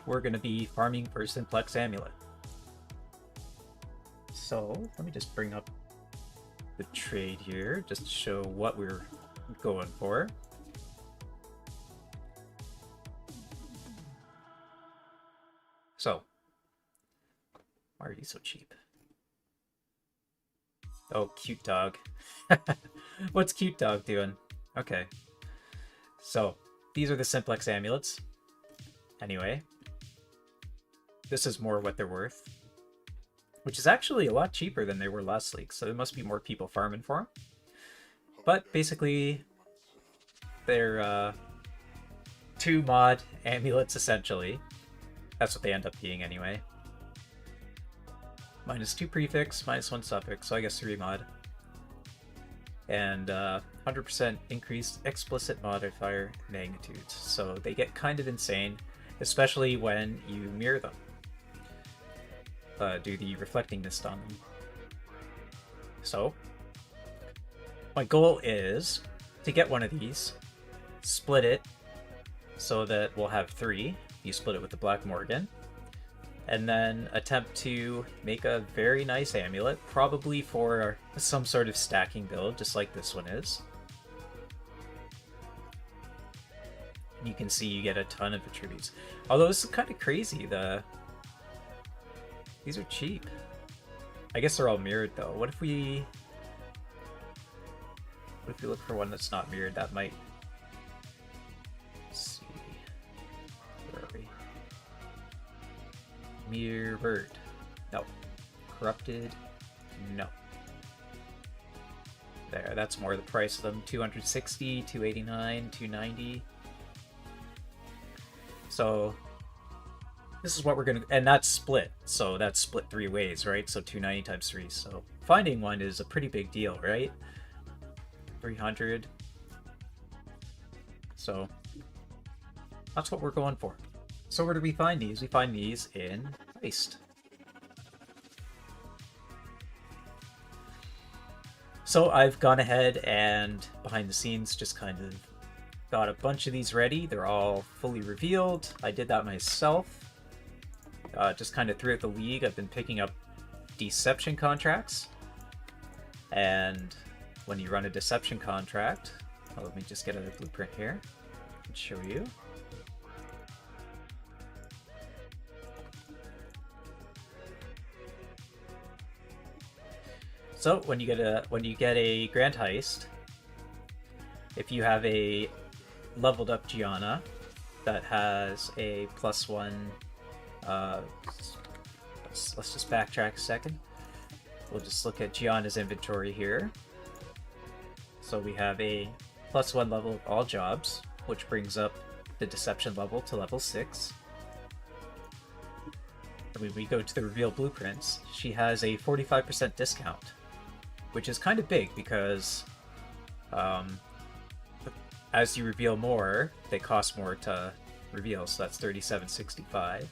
we're going to be farming for simplex amulet. So let me just bring up the trade here just to show what we're going for. So, why are you so cheap? Oh, cute dog. What's cute dog doing? Okay. So, these are the simplex amulets. Anyway, this is more what they're worth, which is actually a lot cheaper than they were last league, so there must be more people farming for them. But basically, they're 2 mod amulets, essentially. That's what they end up being anyway. -2 prefix, -1 suffix, so I guess 3 mod. And 100% increased explicit modifier magnitudes. So they get kind of insane, especially when you mirror them. Do the reflecting mist on them. So, my goal is to get one of these, split it so that we'll have 3. You split it with the Black Morgan, and then attempt to make a very nice amulet, probably for some sort of stacking build, just like this one is. You can see you get a ton of attributes. Although this is kind of crazy, these are cheap. I guess they're all mirrored though. What if we look for one that's not mirrored? That might... Let's see. Where are we? Mirrored. No. Corrupted. No. There, that's more the price of them. 260, 289, 290. So this is what we're gonna, and that's split. So that's split 3 ways, right? So 290 times 3. So finding one is a pretty big deal, right? 300. So that's what we're going for. So where do we find these? We find these in Heist. So I've gone ahead and behind the scenes just kind of got a bunch of these ready. They're all fully revealed. I did that myself. Just kind of throughout the league, I've been picking up deception contracts. And when you run a deception contract, let me just get a blueprint here and show you. So when you get a Grand Heist, if you have a leveled up Gianna that has a +1, let's just backtrack a second. We'll just look at Gianna's inventory here. So we have a +1 level of all jobs, which brings up the deception level to level 6. And when we go to the reveal blueprints, she has a 45% discount, which is kind of big because as you reveal more, they cost more to reveal, so that's 37.65,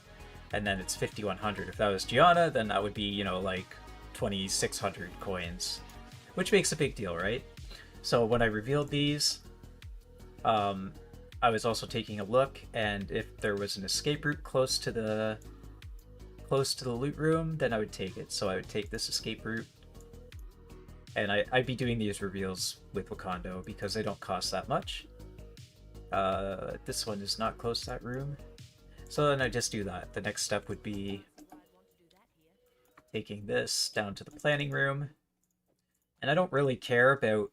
and then it's 5,100. If that was Gianna, then that would be, you know, like 2,600 coins, which makes a big deal, right? So when I revealed these, I was also taking a look, and if there was an escape route close to the loot room, then I would take it. So I would take this escape route, and I'd be doing these reveals with Wakando because they don't cost that much. This one is not close to that room, so then I just do that. The next step would be taking this down to the planning room, and I don't really care about,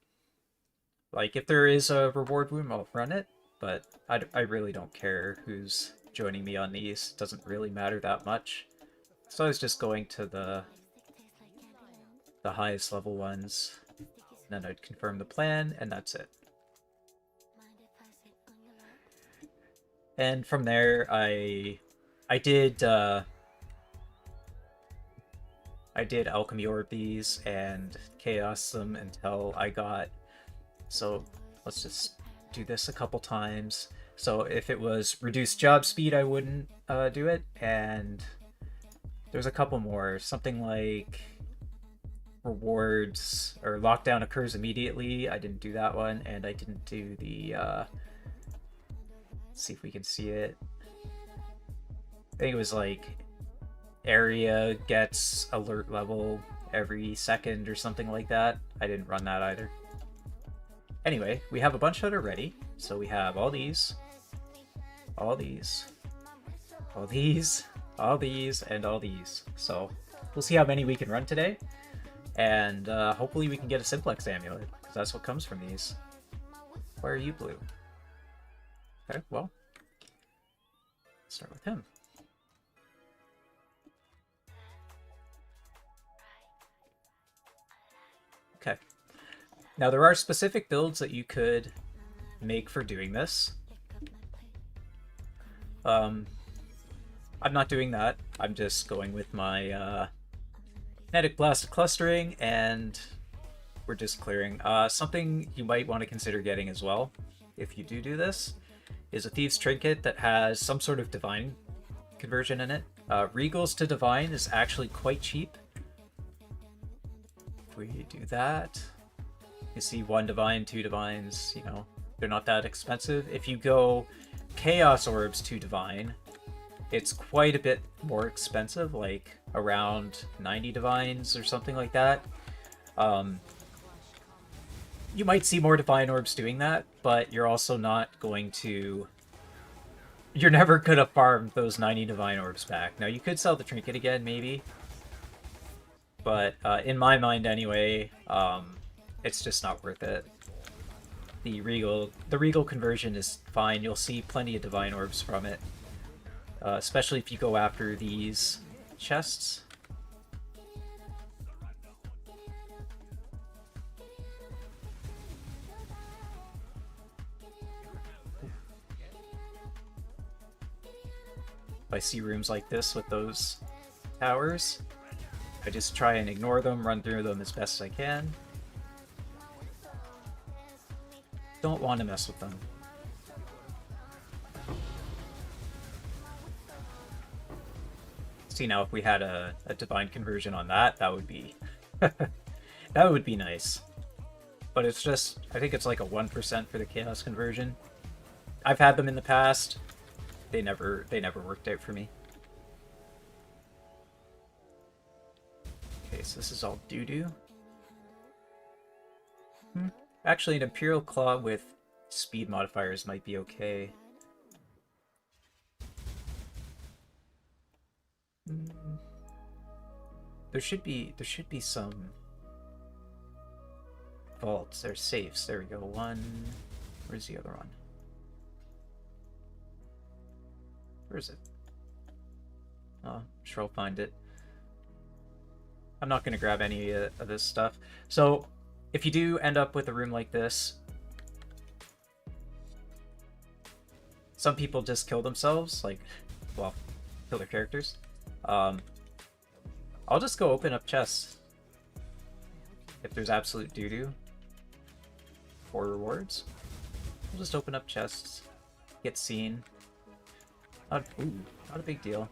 like, if there is a reward room, I'll run it, but I really don't care who's joining me on these. It doesn't really matter that much. So I was just going to the highest level ones, and then I'd confirm the plan, and that's it. And from there, I did alchemy orb these and chaos them until I got, so let's just do this a couple times. So if it was reduced job speed, I wouldn't do it, and there's a couple more, something like rewards or lockdown occurs immediately. I didn't do that one, and I didn't do the let's see if we can see it. think it was like area gets alert level every second or something like that. I didn't run that either. Anyway, we have a bunch that are ready. So we have all these, all these, all these, all these, and all these. So we'll see how many we can run today. And hopefully we can get a simplex amulet, because that's what comes from these. Why are you blue? Okay, well, let's start with him. Okay. Now there are specific builds that you could make for doing this. I'm not doing that. I'm just going with my kinetic blast clustering, and we're just clearing. Something you might want to consider getting as well, if you do this, is a Thieves' Trinket that has some sort of divine conversion in it. Regals to divine is actually quite cheap. If we do that, you see 1 divine, 2 divines, you know, they're not that expensive. If you go Chaos Orbs to divine, it's quite a bit more expensive, like around 90 divines or something like that. You might see more divine orbs doing that, but you're also not going to... You're never going to farm those 90 divine orbs back. Now, you could sell the trinket again, maybe. But in my mind, anyway, it's just not worth it. The regal conversion is fine. You'll see plenty of divine orbs from it. Especially if you go after these chests. If I see rooms like this with those towers, I just try and ignore them, run through them as best as I can. Don't want to mess with them. See, now if we had a divine conversion on that, that would be that would be nice. But it's just, I think it's like a 1% for the chaos conversion. I've had them in the past. They never worked out for me. Okay, so this is all doo-doo. Actually, an Imperial Claw with speed modifiers might be okay. There should be some vaults. There's safes. There we go. One. Where's the other one? Where is it? Oh, I'm sure I'll find it. I'm not going to grab any of this stuff. So, if you do end up with a room like this, some people just kill themselves, like, well, kill their characters. I'll just go open up chests if there's absolute doo-doo for rewards. I'll just open up chests, get seen. Not a big deal.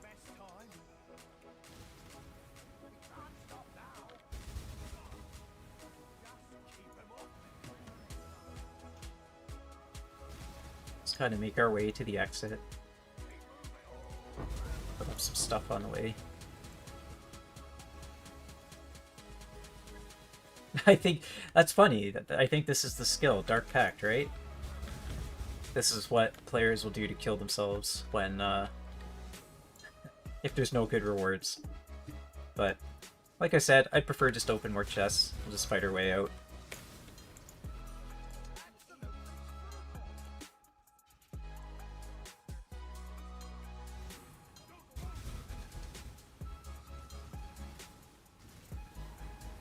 Let's kind of make our way to the exit. Put up some stuff on the way. I think that's funny. I think this is the skill, Dark Pact, right? This is what players will do to kill themselves when, if there's no good rewards. But, like I said, I'd prefer just open more chests. We'll just fight our way out.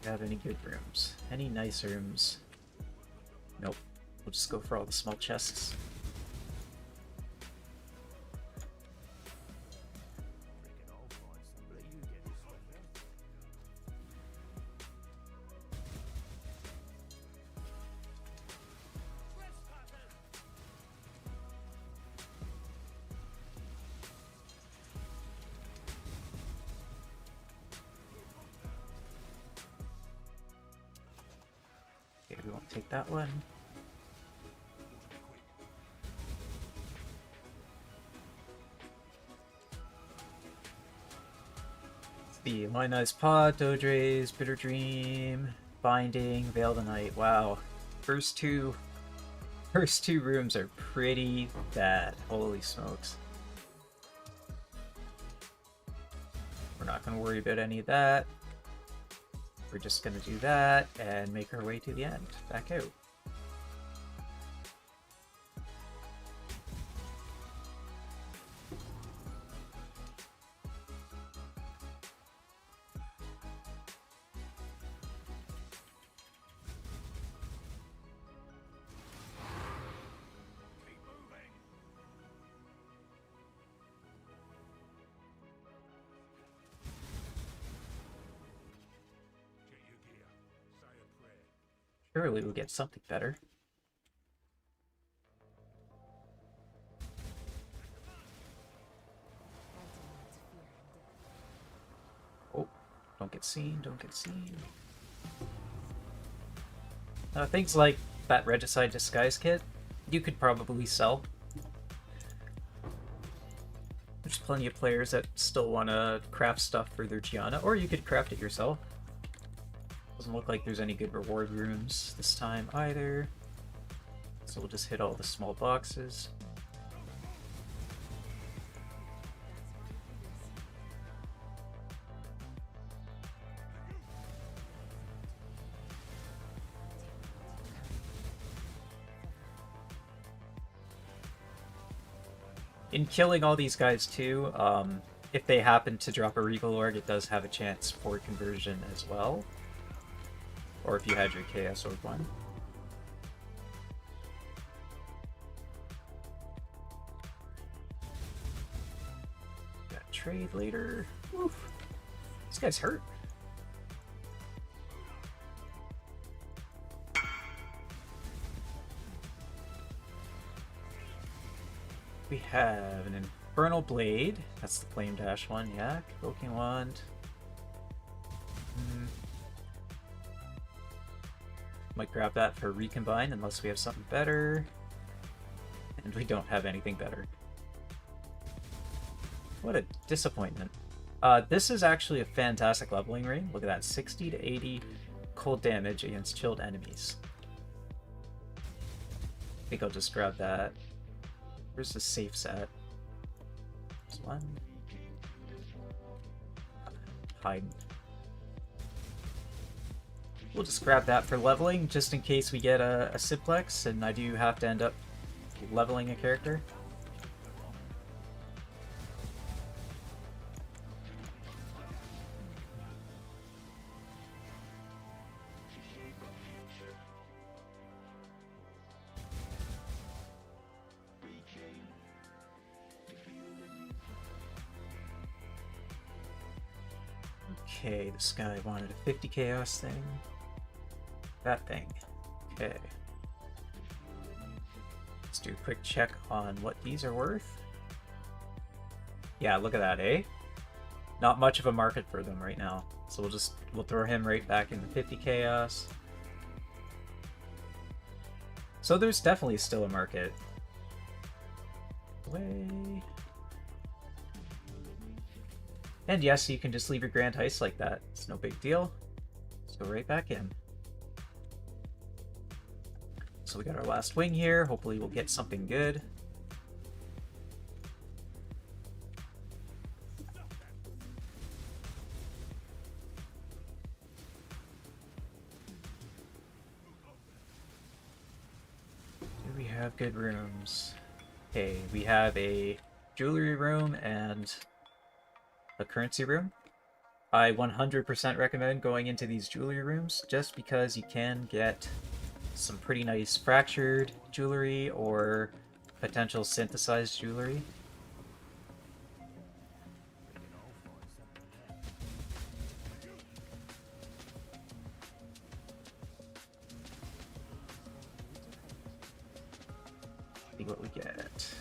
Do you have any good rooms? Any nice rooms? Nope. We'll just go for all the small chests. Okay, we won't take that one. be Lionized Pod, Dodre's, Bitter Dream, Binding, Veil the Night. Wow. First two rooms are pretty bad. Holy smokes. We're not going to worry about any of that. We're just going to do that and make our way to the end. Back out. Surely we'll get something better. Oh, don't get seen, don't get seen. Things like that Regicide Disguise Kit, you could probably sell. There's plenty of players that still want to craft stuff for their Gianna, or you could craft it yourself. Doesn't look like there's any good reward rooms this time either. So we'll just hit all the small boxes. In killing all these guys too, if they happen to drop a Regal Org, it does have a chance for conversion as well. Or if you had your Chaos Orb one. Got trade later. Oof. This guy's hurt. We have an Infernal Blade. That's the Flame Dash one, yeah. Provoking Wand. Might grab that for Recombine unless we have something better. And we don't have anything better. What a disappointment. This is actually a fantastic leveling ring. Look at that, 60 to 80 cold damage against chilled enemies. I think I'll just grab that. Where's the safe set? There's one. Hide. We'll just grab that for leveling, just in case we get a simplex, and I do have to end up leveling a character. Okay, this guy wanted a 50 chaos thing. That thing. Okay. Let's do a quick check on what these are worth. Yeah, look at that, eh? Not much of a market for them right now. So we'll throw him right back into 50 chaos. So there's definitely still a market. Away. And yes, you can just leave your Grand Heist like that. It's no big deal. Let's go right back in. So we got our last wing here. Hopefully we'll get something good. Do we have good rooms? Okay, we have a jewelry room and a currency room. I 100% recommend going into these jewelry rooms just because you can get some pretty nice fractured jewelry or potential synthesized jewelry. See what we get.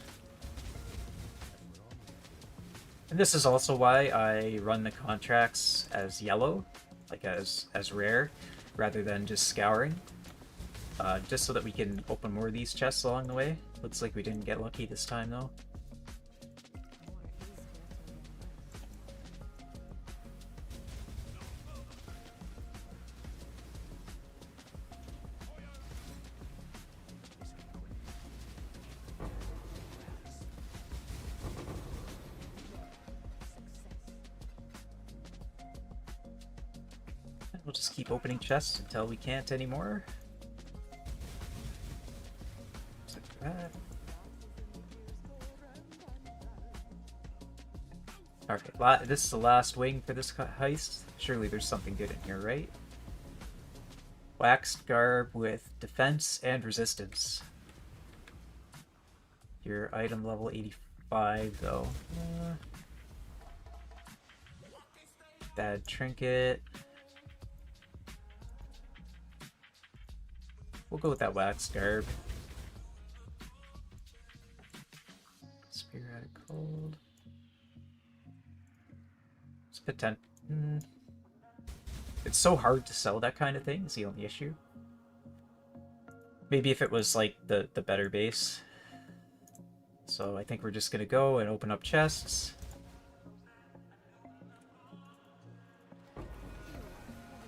And this is also why I run the contracts as yellow, like as rare, rather than just scouring. Just so that we can open more of these chests along the way. Looks like we didn't get lucky this time, though. We'll just keep opening chests until we can't anymore. Just like that. Okay, this is the last wing for this heist. Surely there's something good in here, right? Waxed garb with defense and resistance. Your item level 85, though. Bad trinket. We'll go with that waxed garb. Spear out of cold. It's potential. It's so hard to sell that kind of thing, is the only issue. Maybe if it was like the better base. So I think we're just gonna go and open up chests.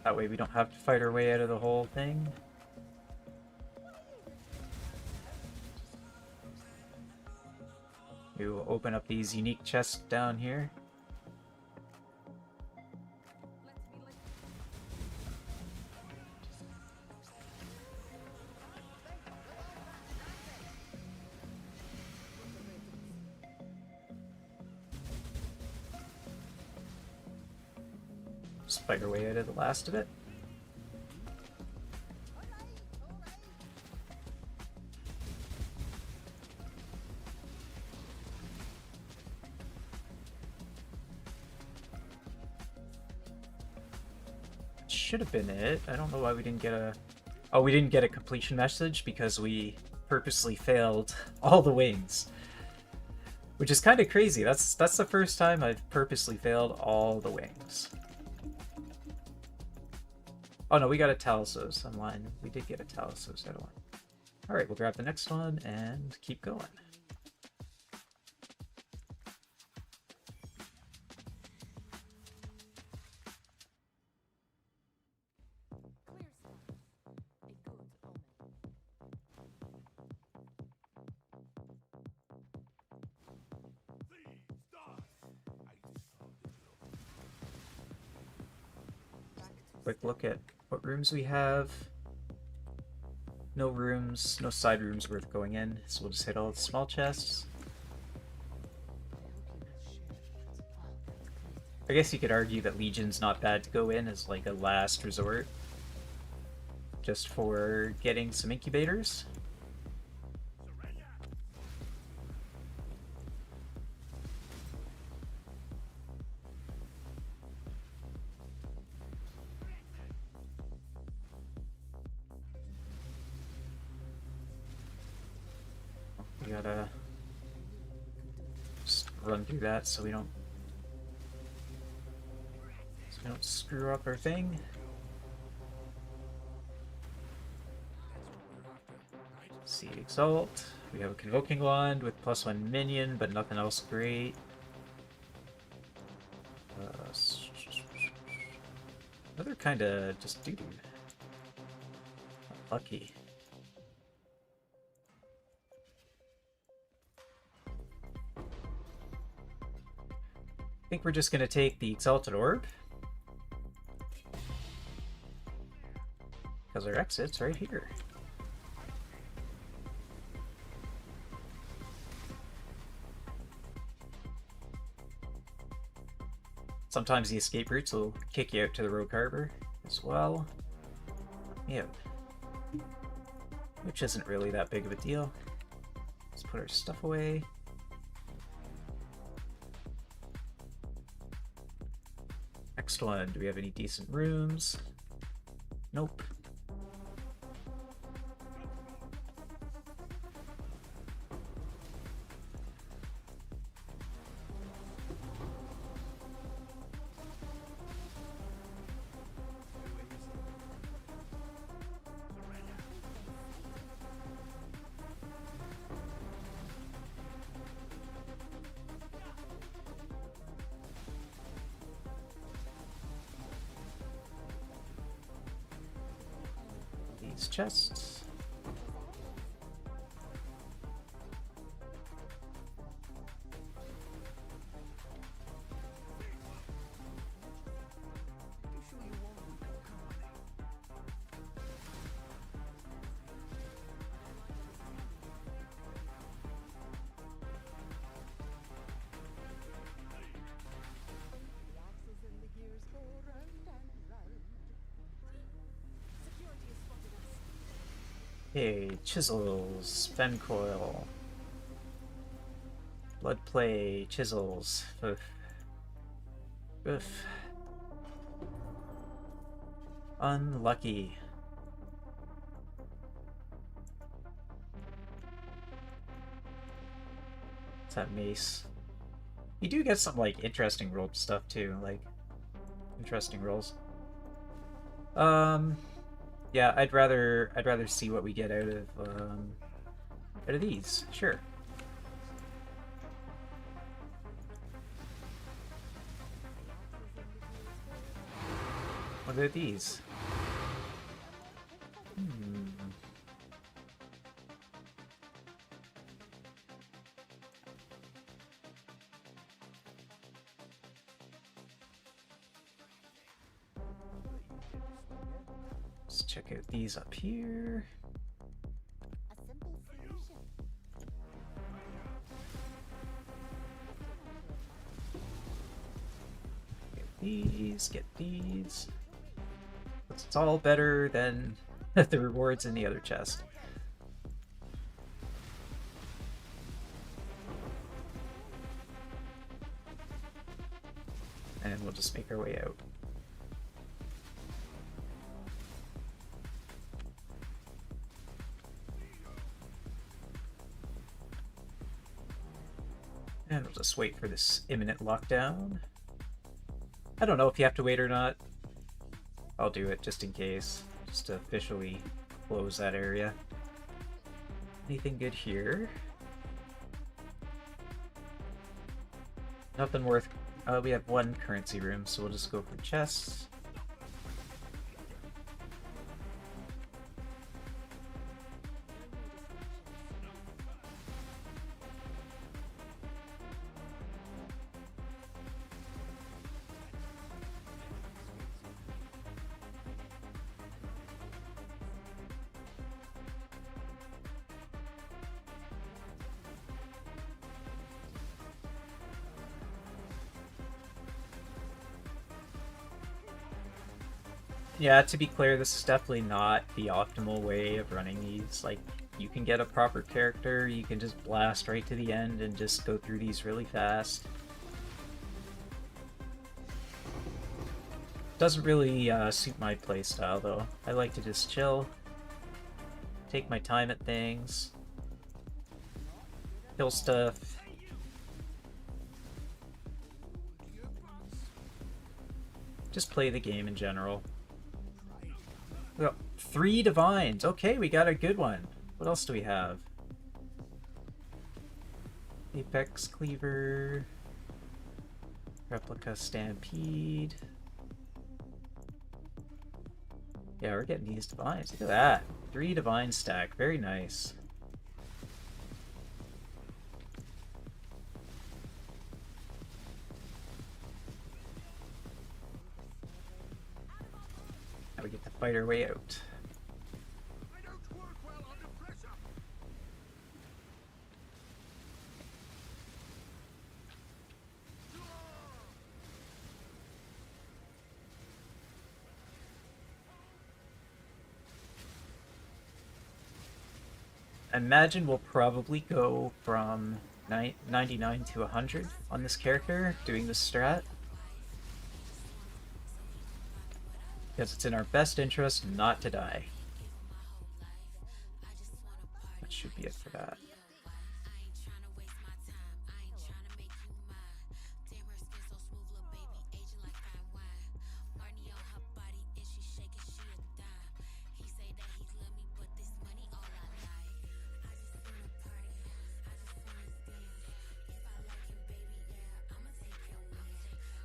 That way we don't have to fight our way out of the whole thing. We will open up these unique chests down here. Just fight our way out of the last of it. Should have been it. I don't know why we didn't get a... Oh, we didn't get a completion message because we purposely failed all the wings. Which is kind of crazy. That's the first time I've purposely failed all the wings. Oh no, we got a Talos. I'm lying. We did get a Talos out of one. Alright, we'll grab the next one and keep going. Quick look at what rooms we have. No rooms, no side rooms worth going in, so we'll just hit all the small chests. I guess you could argue that Legion's not bad to go in as like a last resort. Just for getting some incubators. We gotta just run through that so we don't screw up our thing. See, Exalt. We have a Convoking Wand with +1 minion, but nothing else great. Another kind of just doo-doo. Lucky. I think we're just going to take the Exalted Orb. Because our exit's right here. Sometimes the escape routes will kick you out to the Rogue Harbor as well. Yeah. Which isn't really that big of a deal. Let's put our stuff away. Next one, do we have any decent rooms? Nope. Chests. Okay, chisels, fen coil, blood play, chisels. Oof. Oof. Unlucky. What's that mace? You do get some like interesting rolled stuff too, like interesting rolls. Yeah, I'd rather see what we get out of these. Sure. What are these? Let's check out these up here. Get these. It's all better than the rewards in the other chest. And we'll just make our way out. And we'll just wait for this imminent lockdown. I don't know if you have to wait or not. I'll do it just in case, just to officially close that area. Anything good here? Nothing worth... we have one currency room, so we'll just go for chests. Yeah, to be clear, this is definitely not the optimal way of running these. Like, you can get a proper character, you can just blast right to the end and just go through these really fast. Doesn't really suit my playstyle, though. I like to just chill, take my time at things, kill stuff. Just play the game in general. We got 3 divines. Okay, we got a good one. What else do we have? Apex Cleaver. Replica Stampede. Yeah, we're getting these divines. Look at that. 3 divine stack. Very nice. Now we get to fight our way out. I imagine we'll probably go from 99 to 100 on this character doing this strat. Because it's in our best interest not to die. That should be it for that.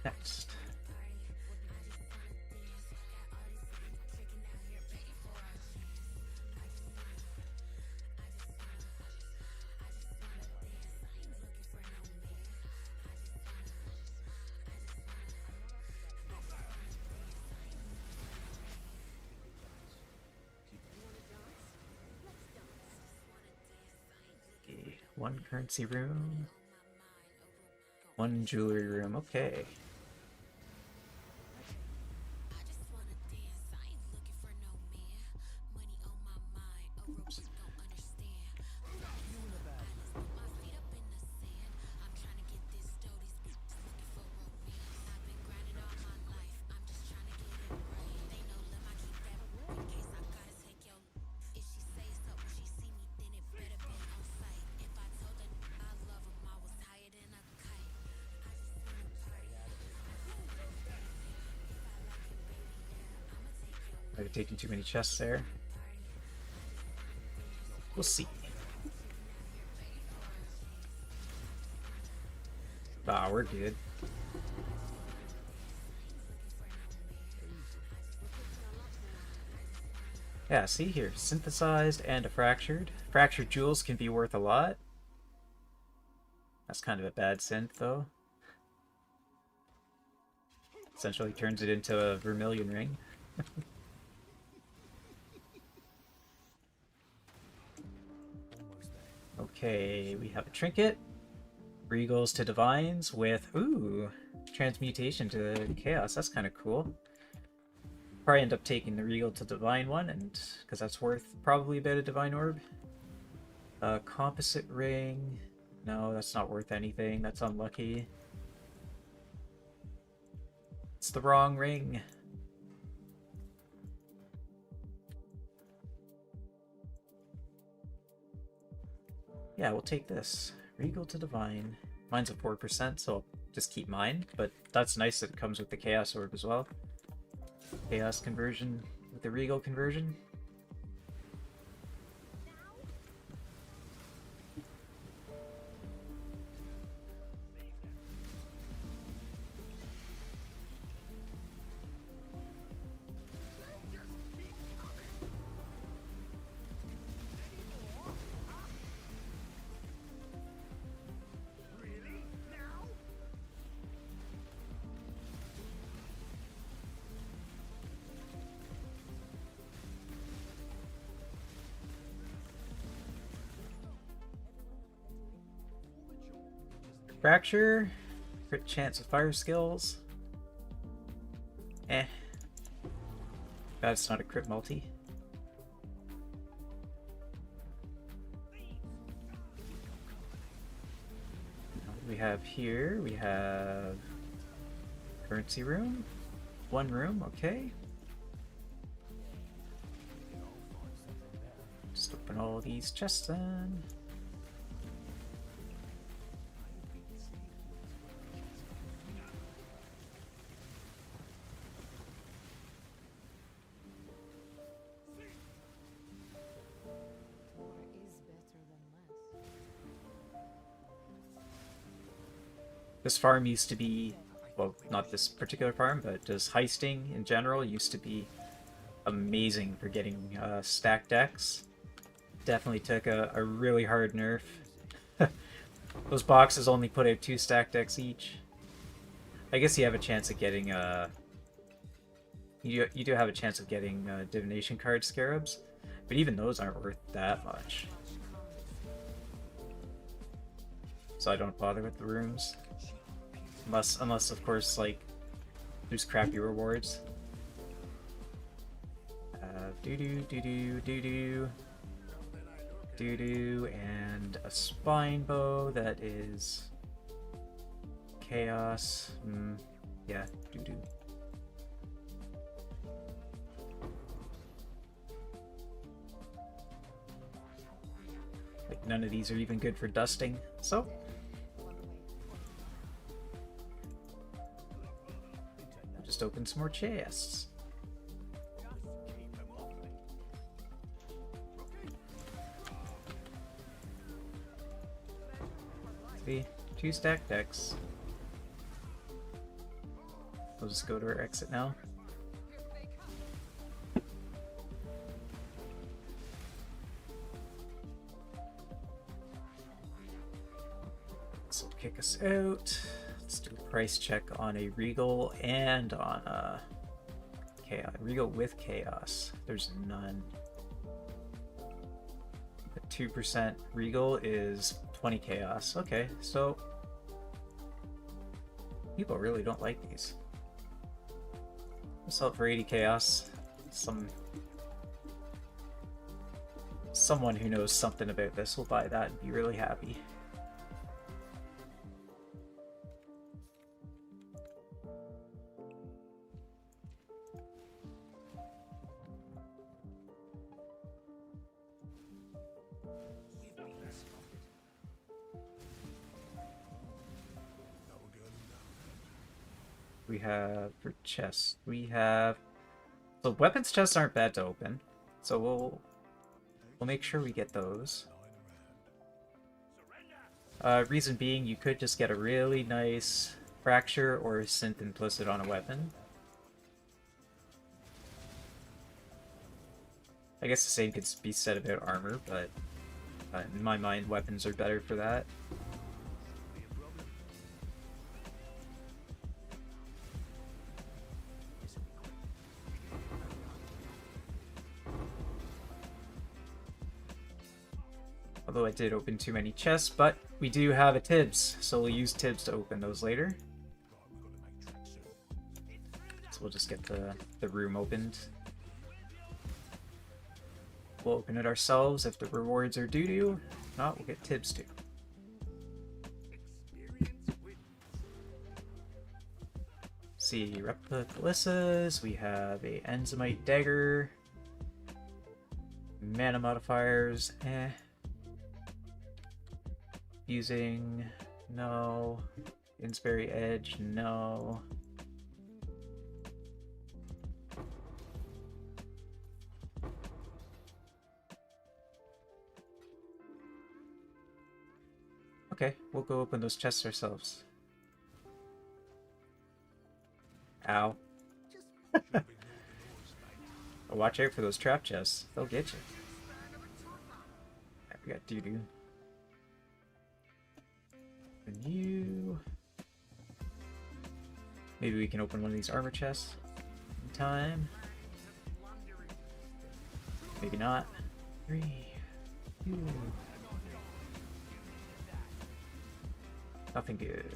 Next. Okay, 1 currency room, 1 jewelry room, okay. Oops. Might have taken too many chests there. We'll see. Ah, we're good. Yeah, see here, synthesized and a fractured. Fractured jewels can be worth a lot. That's kind of a bad synth, though. Essentially turns it into a vermilion ring. Okay, we have a trinket. Regals to divines with, ooh, transmutation to chaos. That's kind of cool. Probably end up taking the regal to divine one, and because that's worth probably about a divine orb. Composite ring. No, that's not worth anything. That's unlucky. It's the wrong ring. Yeah, we'll take this. Regal to divine. Mine's a 4%, so I'll just keep mine, but that's nice that it comes with the chaos orb as well. Chaos conversion with the regal conversion. Fracture, crit chance with fire skills. That's not a crit multi. We have here, we have currency room. One room, okay. Just open all these chests then. This farm used to be, well, not this particular farm, but just heisting in general used to be amazing for getting stacked decks. Definitely took a really hard nerf. Those boxes only put out 2 stacked decks each. I guess you have a chance of getting you do have a chance of getting divination card scarabs, but even those aren't worth that much. So I don't bother with the rooms. Unless of course, like, there's crappy rewards. Doo-doo, and a spine bow that is chaos. Yeah, doo-doo. Like, none of these are even good for dusting, so just open some more chests. See, 2 stacked decks. We'll just go to our exit now. This will kick us out. Let's do a price check on a Regal and on a Chaos. Regal with Chaos. There's none. The 2% Regal is 20 Chaos. Okay, so people really don't like these. We'll sell it for 80 Chaos. Some Someone who knows something about this will buy that and be really happy. We have for chests. We have so weapons chests aren't bad to open, so we'll make sure we get those. Reason being, you could just get a really nice fracture or a synth implicit on a weapon. I guess the same could be said about armor, but in my mind, weapons are better for that. Although I did open too many chests, but we do have a Tibbs, so we'll use Tibbs to open those later. So we'll just get the room opened. We'll open it ourselves if the rewards are due to. If not, we'll get Tibbs too. See, replica Calissas, we have a Enzymite Dagger. Mana modifiers, Using, no. Innsbury Edge, no. Okay, we'll go open those chests ourselves. Ow. Watch out for those trap chests. They'll get you. Right, we got doo-doo. And you... Maybe we can open one of these armor chests in time. Maybe not. 3, 2... Nothing good.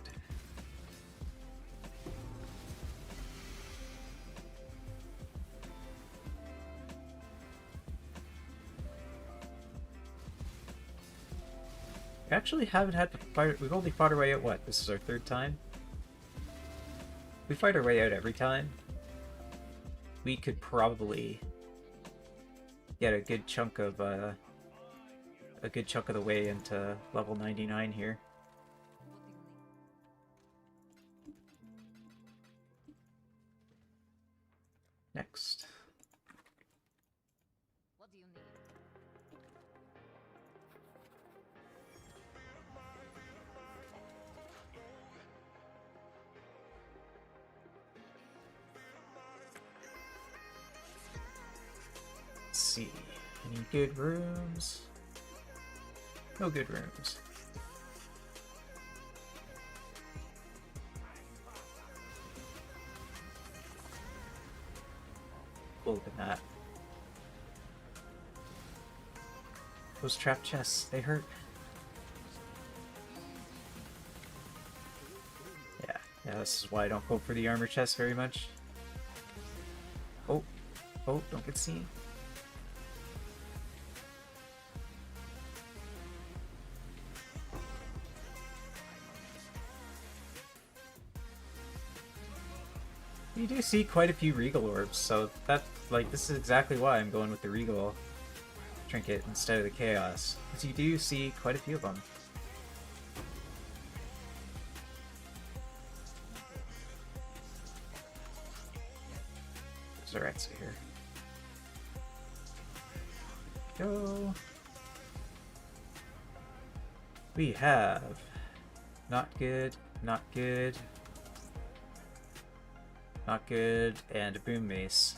We actually haven't had to fight. We've only fought our way out. What? This is our 3rd time? We fight our way out every time. We could probably get a good chunk of the way into level 99 here. Next. What do you need? Let's see. Any good rooms? No good rooms. Open that. Those trap chests, they hurt. Yeah, this is why I don't go for the armor chest very much. Oh, don't get seen. You do see quite a few Regal Orbs, so that, like, this is exactly why I'm going with the Regal trinket instead of the Chaos, because you do see quite a few of them. There's our exit here. Go. We have not good, not good, not good, and a boom mace.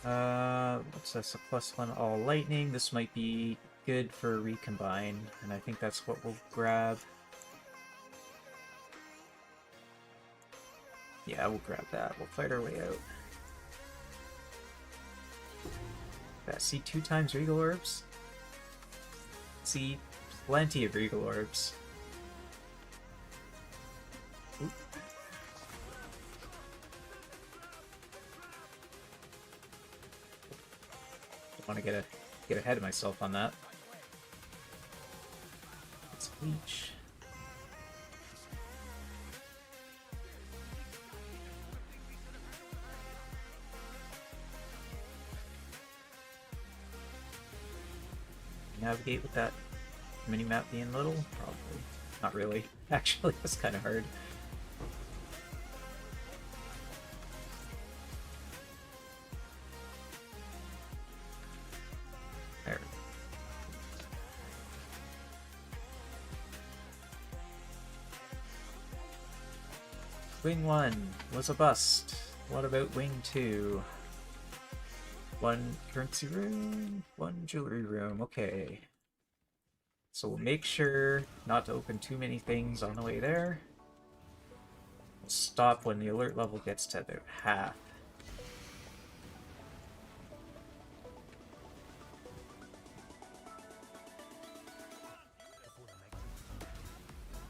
What's this? A +1 all lightning. This might be good for recombine, and I think that's what we'll grab. Yeah, we'll grab that. We'll fight our way out. Yeah, see 2 times Regal Orbs? See plenty of Regal Orbs. Oop. Don't want to get ahead of myself on that. Let's leech. Navigate with that mini-map being little? Probably. Not really. Actually, that's kind of hard. There. Wing 1 was a bust. What about Wing 2? 1 currency room, 1 jewelry room. Okay. So we'll make sure not to open too many things on the way there. We'll stop when the alert level gets to about half.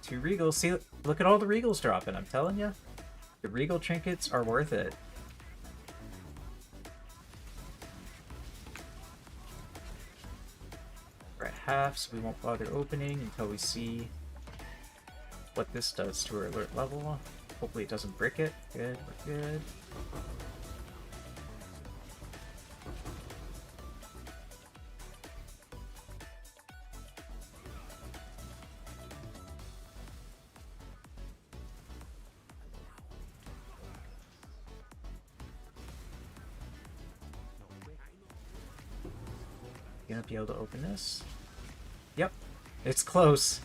Two regals. See, look at all the regals dropping, I'm telling you. The regal trinkets are worth it. We're at half, so we won't bother opening until we see what this does to our alert level. Hopefully it doesn't brick it. Good, we're good. Gonna be able to open this? Yep, it's close.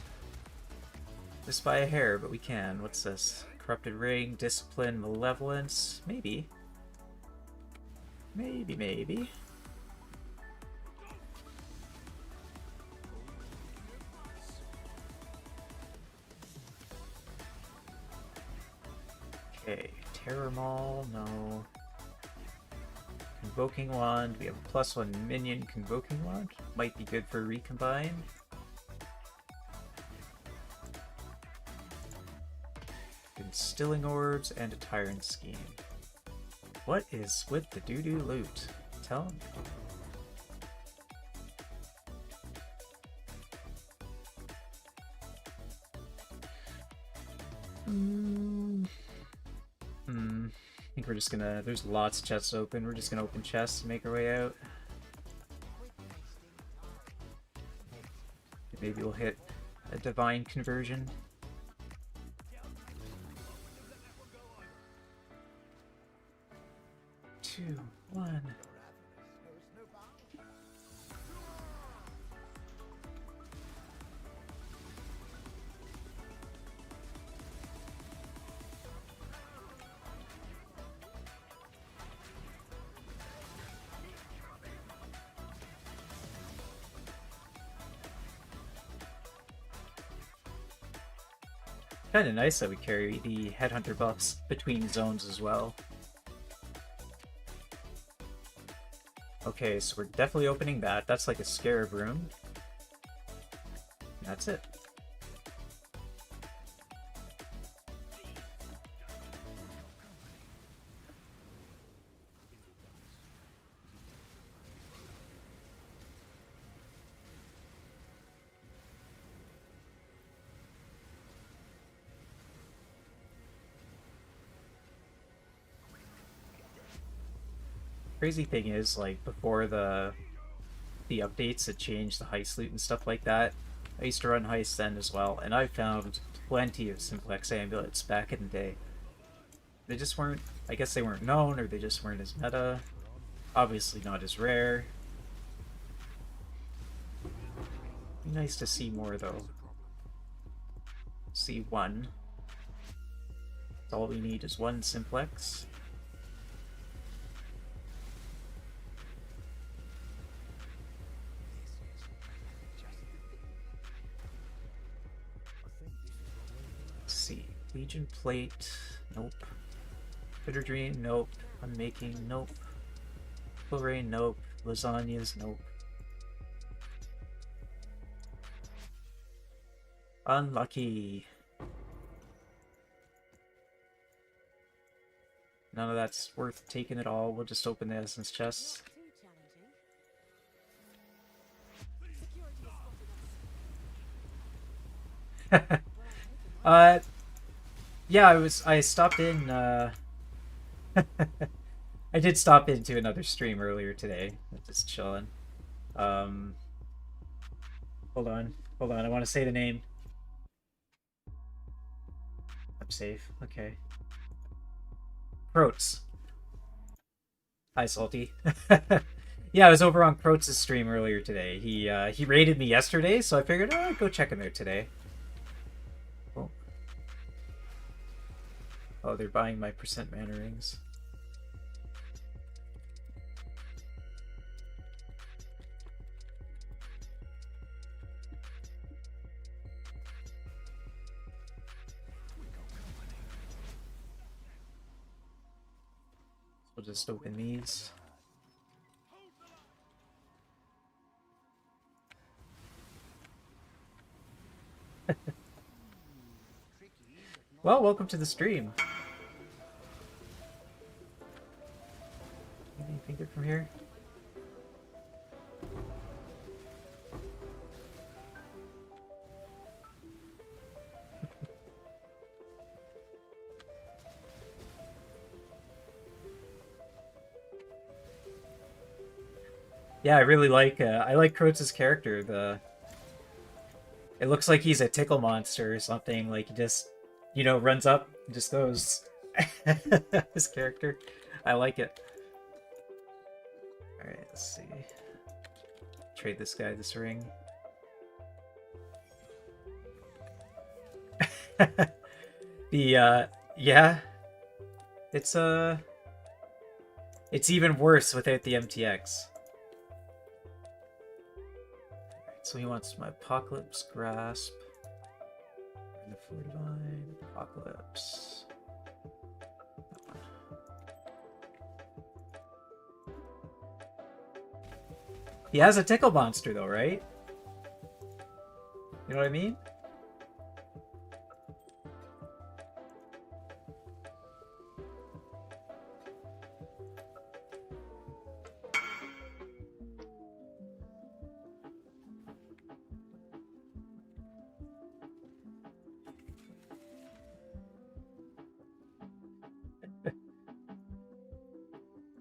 Just by a hair, but we can. What's this? Corrupted ring, discipline, malevolence. Maybe. Maybe. Okay, Terror Maul, no. Convoking Wand, we have a +1 minion Convoking Wand. Might be good for recombine. Instilling Orbs and a Tyrant Scheme. What is with the doo-doo loot? Tell me. I think we're just gonna... There's lots of chests open. We're just gonna open chests and make our way out. Maybe we'll hit a divine conversion. Two, one. Kind of nice that we carry the Headhunter buffs between zones as well. Okay, so we're definitely opening that. That's like a scarab room. That's it. Crazy thing is, like, before the updates that changed the heist loot and stuff like that, I used to run heists then as well, and I found plenty of simplex amulets back in the day. They just weren't, I guess they weren't known, or they just weren't as meta. Obviously not as rare. Be nice to see more though. See one. All we need is one simplex. Legion Plate, nope. Bitter Dream, nope. Unmaking, nope. Rain, nope. Lasagnas, nope. Unlucky. None of that's worth taking at all. We'll just open the essence chests. uh, yeah, I stopped in, I did stop into another stream earlier today. Just chilling. Um, hold on. Hold on, I want to say the name. I'm safe. Okay. Protes. Hi, Salty. Yeah, I was over on Protes' stream earlier today. He raided me yesterday, so I figured, oh, I'd go check him out today. Oh. Oh, they're buying my percent mana rings. We'll just open these. Well, welcome to the stream. Anything good from here? Yeah, I really like I like Croats' character. It looks like he's a tickle monster or something. Like he just, you know, runs up and just goes. His character, I like it. All right, let's see. Trade this guy this ring. Yeah, it's even worse without the MTX. So he wants my Apocalypse Grasp. And the Fortifying Apocalypse. He has a tickle monster though, right? You know what I mean?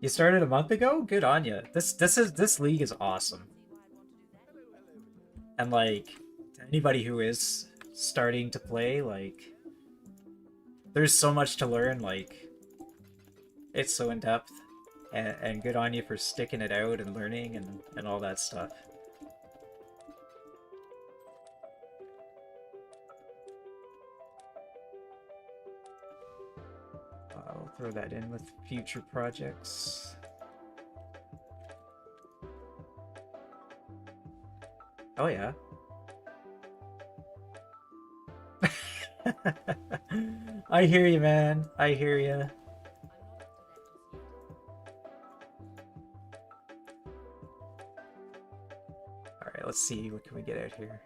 You started a month ago? Good on you. This league is awesome. And like anybody who is starting to play, like there's so much to learn, like it's so in depth. And good on you for sticking it out and learning and all that stuff. I'll throw that in with future projects. Oh yeah. I hear you, man. I hear you. Alright, let's see. What can we get out here?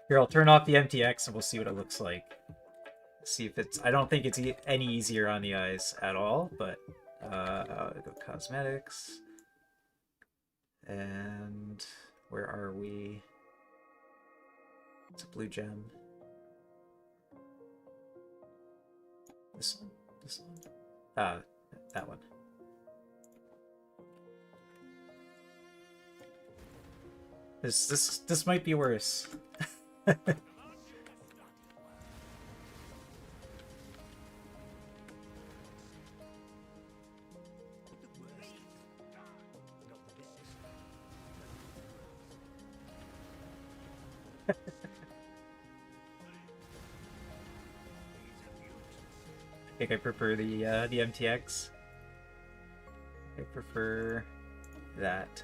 Here, I'll turn off the MTX and we'll see what it looks like. See if it's... I don't think it's any easier on the eyes at all, but... I'll go cosmetics. And... where are we? It's a blue gem. This one? This one? That one. This might be worse. I think I prefer the MTX. I prefer that.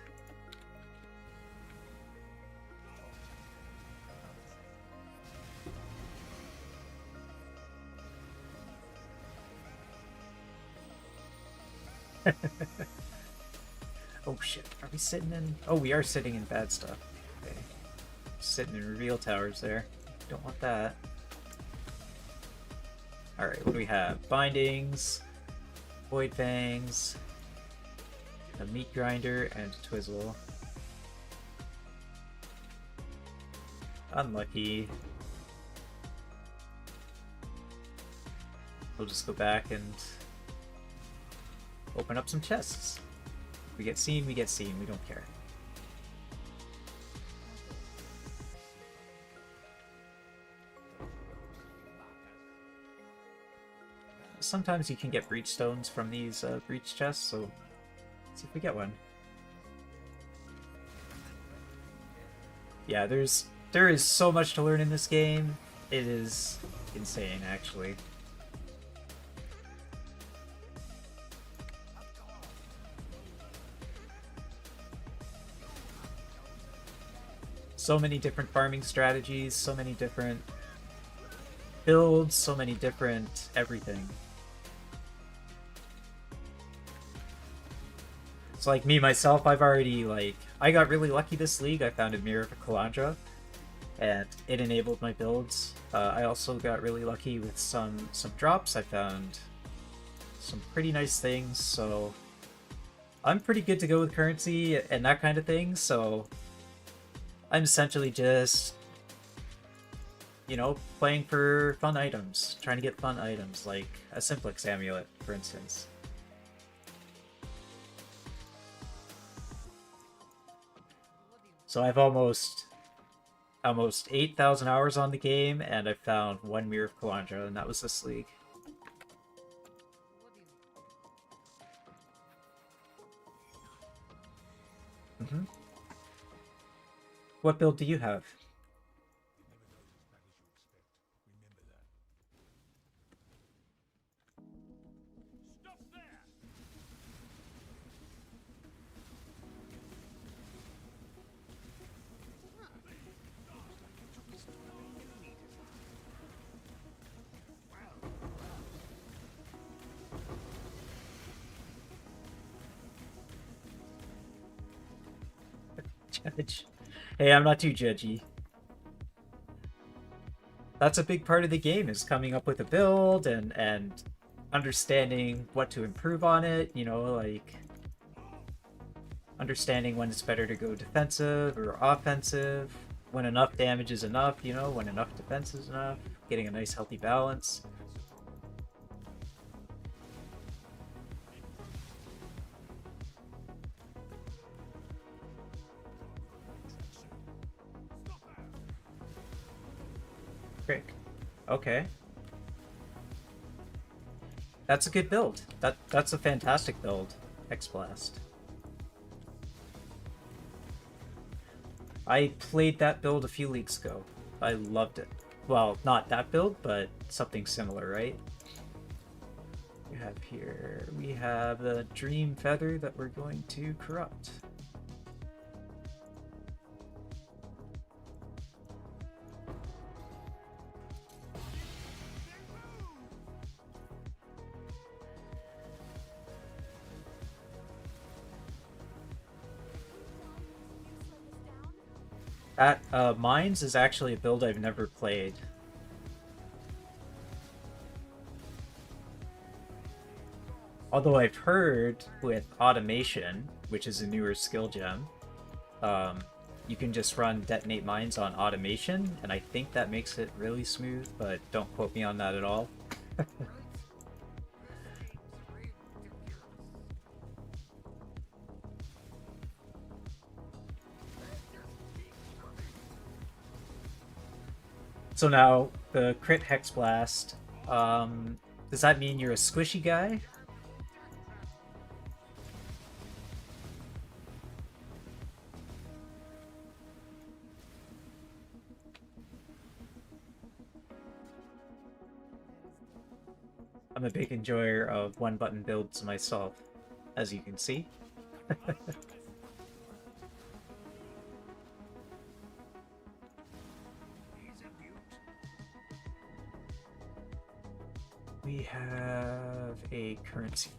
Oh shit, are we sitting in... Oh, we are sitting in bad stuff. Okay. Sitting in reveal towers there. Don't want that. Alright, what do we have? Bindings, Void Fangs, a Meat Grinder, and a Twizzle. Unlucky. we'll just go back and open up some chests. We get seen, we get seen, we don't care. Sometimes you can get breach stones from these breach chests, so let's see if we get one. Yeah, there is so much to learn in this game. It is insane, actually. So many different farming strategies, so many different builds, so many different everything. So like me, myself, I've already, like, I got really lucky this league. I found a Mirror of Kalandra, and it enabled my builds. I also got really lucky with some drops. I found some pretty nice things, so I'm pretty good to go with currency and that kind of thing, so I'm essentially just, you know, playing for fun items, trying to get fun items, like a simplex amulet, for instance. So I've almost 8,000 hours on the game, and I found one Mirror of Kalandra, and that was this league. Mm-hmm. What build do you have? Judge. Hey, I'm not too judgy. That's a big part of the game, is coming up with a build and understanding what to improve on it, you know, like understanding when it's better to go defensive or offensive, when enough damage is enough, you know, when enough defense is enough, getting a nice healthy balance. Frick. Okay. That's a good build. That's a fantastic build, X-Blast. I played that build a few leagues ago. I loved it. Well, not that build, but something similar, right? We have here, we have the Dream Feather that we're going to corrupt. That Mines is actually a build I've never played. Although I've heard with automation, which is a newer skill gem, you can just run detonate mines on automation, and I think that makes it really smooth, but don't quote me on that at all. So now, the crit Hex Blast, does that mean you're a squishy guy? I'm a big enjoyer of one-button builds myself, as you can see. We have a currency.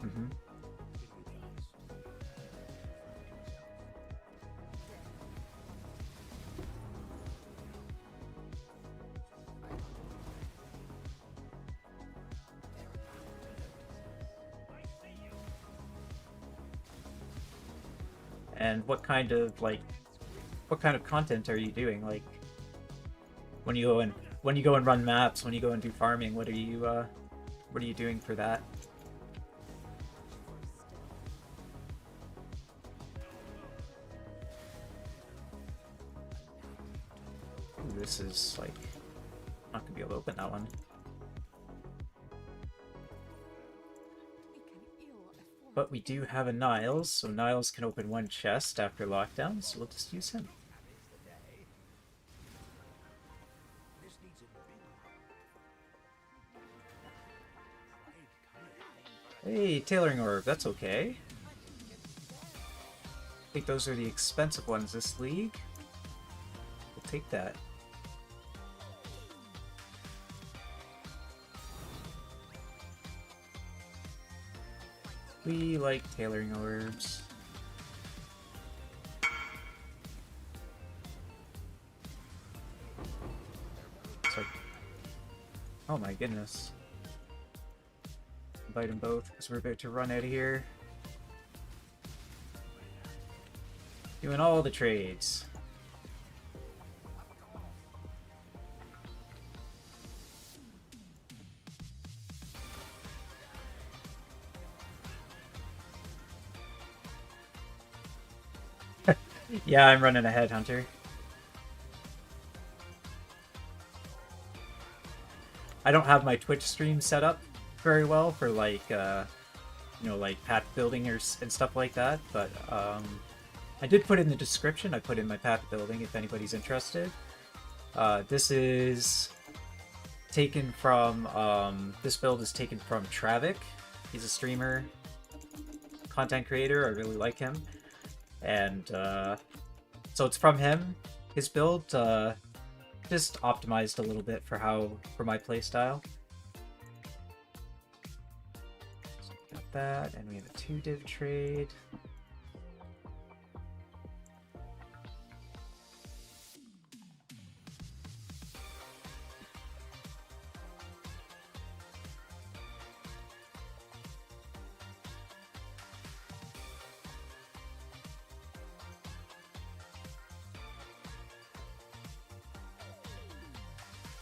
Mm-hmm. And what kind of content are you doing? Like when you go and run maps, when you go and do farming, what are you doing for that? Ooh, this is like not gonna be able to open that one. But we do have a Niles, so Niles can open one chest after lockdown, so we'll just use him. Hey, tailoring orb, that's okay. I think those are the expensive ones this league. We'll take that. We like tailoring orbs. Sorry. Oh my goodness. Invite them both because we're about to run out of here. Doing all the trades. Yeah, I'm running a headhunter. I don't have my Twitch stream set up very well for like, you know, like path building and stuff like that, but I did put in the description, I put in my path building if anybody's interested. This is taken from, this build is taken from Travik. He's a streamer, content creator, I really like him. And so it's from him, his build, just optimized a little bit for my playstyle. So we got that, and we have a 2-div trade.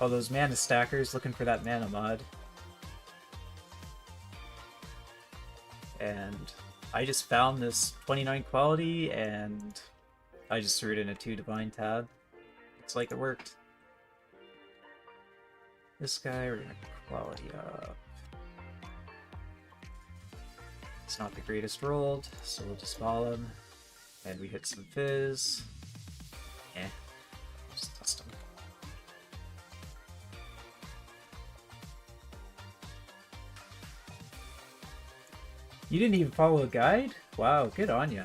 Oh, those mana stackers looking for that mana mod. And I just found this 29 quality and I just threw it in a 2 divine tab. It's like it worked. This guy, we're gonna quality up. It's not the greatest rolled, so we'll just ball him. And we hit some fizz. Eh, just test him. You didn't even follow a guide? Wow, good on ya.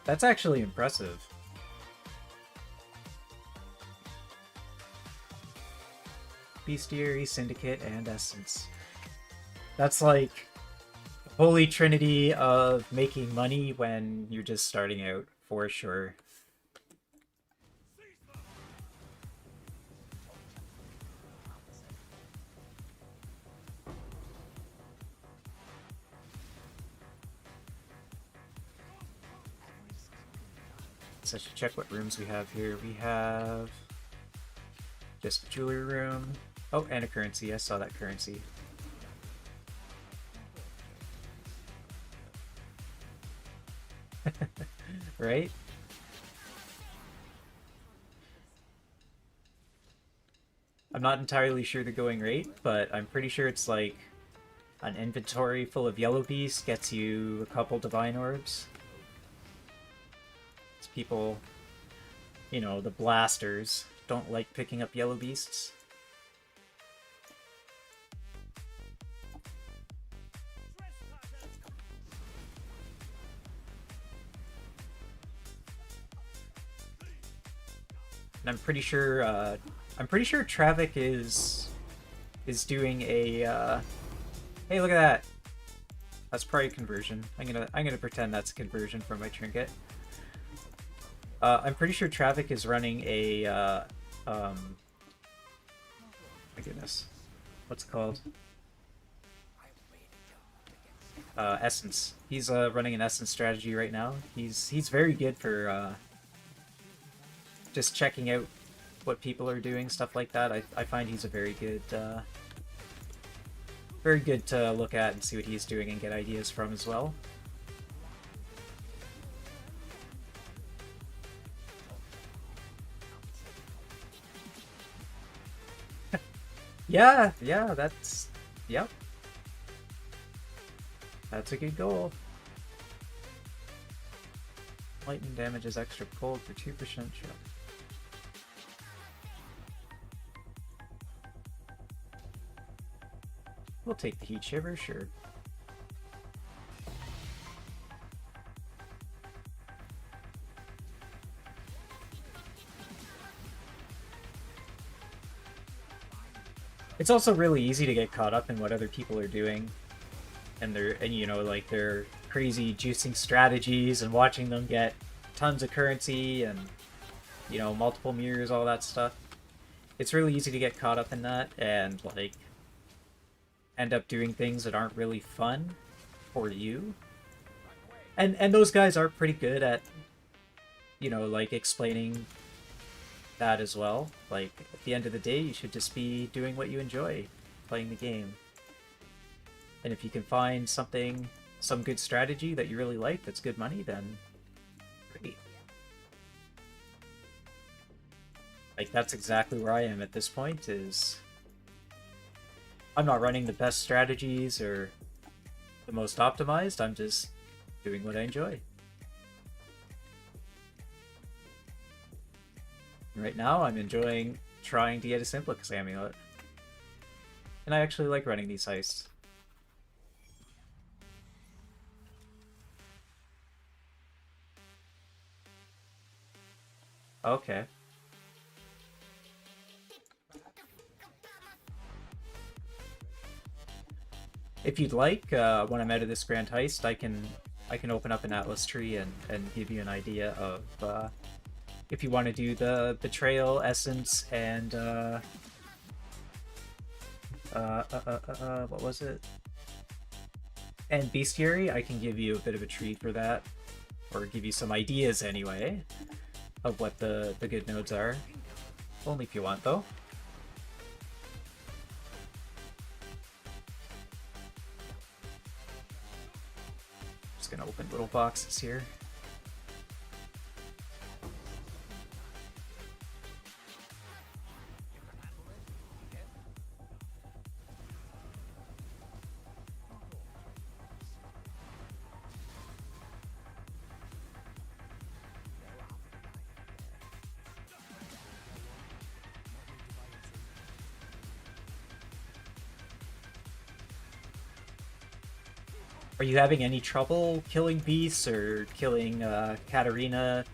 That's actually impressive. Bestiary, Syndicate, and Essence. That's like the holy trinity of making money when you're just starting out, for sure. So I should check what rooms we have here. We have just a jewelry room. Oh, and a currency. I saw that currency. Right? I'm not entirely sure the going rate, but I'm pretty sure it's like an inventory full of yellow beasts gets you a couple divine orbs. People, you know, the blasters don't like picking up yellow beasts. And I'm pretty sure Travik is doing a hey, look at that. That's probably a conversion. I'm gonna pretend that's a conversion from my trinket. I'm pretty sure Travik is running a, my goodness, what's it called? Essence. He's running an Essence strategy right now. He's very good for just checking out what people are doing, stuff like that. I find he's a very good to look at and see what he's doing and get ideas from as well. Yeah, yep. That's a good goal. Lightning damage is extra cold for 2% shot. We'll take the heat shiver, sure. It's also really easy to get caught up in what other people are doing, and you know, like their crazy juicing strategies and watching them get tons of currency and, you know, multiple mirrors, all that stuff. It's really easy to get caught up in that and like end up doing things that aren't really fun for you. And those guys are pretty good at, you know, like explaining that as well. Like, at the end of the day, you should just be doing what you enjoy, playing the game. And if you can find something, some good strategy that you really like that's good money, then great. Like, that's exactly where I am at this point, is I'm not running the best strategies or the most optimized, I'm just doing what I enjoy. Right now, I'm enjoying trying to get a simplex amulet. And I actually like running these heists. Okay. If you'd like, when I'm out of this grand heist, I can open up an atlas tree and give you an idea of if you want to do the betrayal, essence, and what was it? And bestiary. I can give you a bit of a tree for that, or give you some ideas anyway of what the good nodes are. Only if you want, though. Just gonna open little boxes here. Are you having any trouble killing beasts or killing Katarina,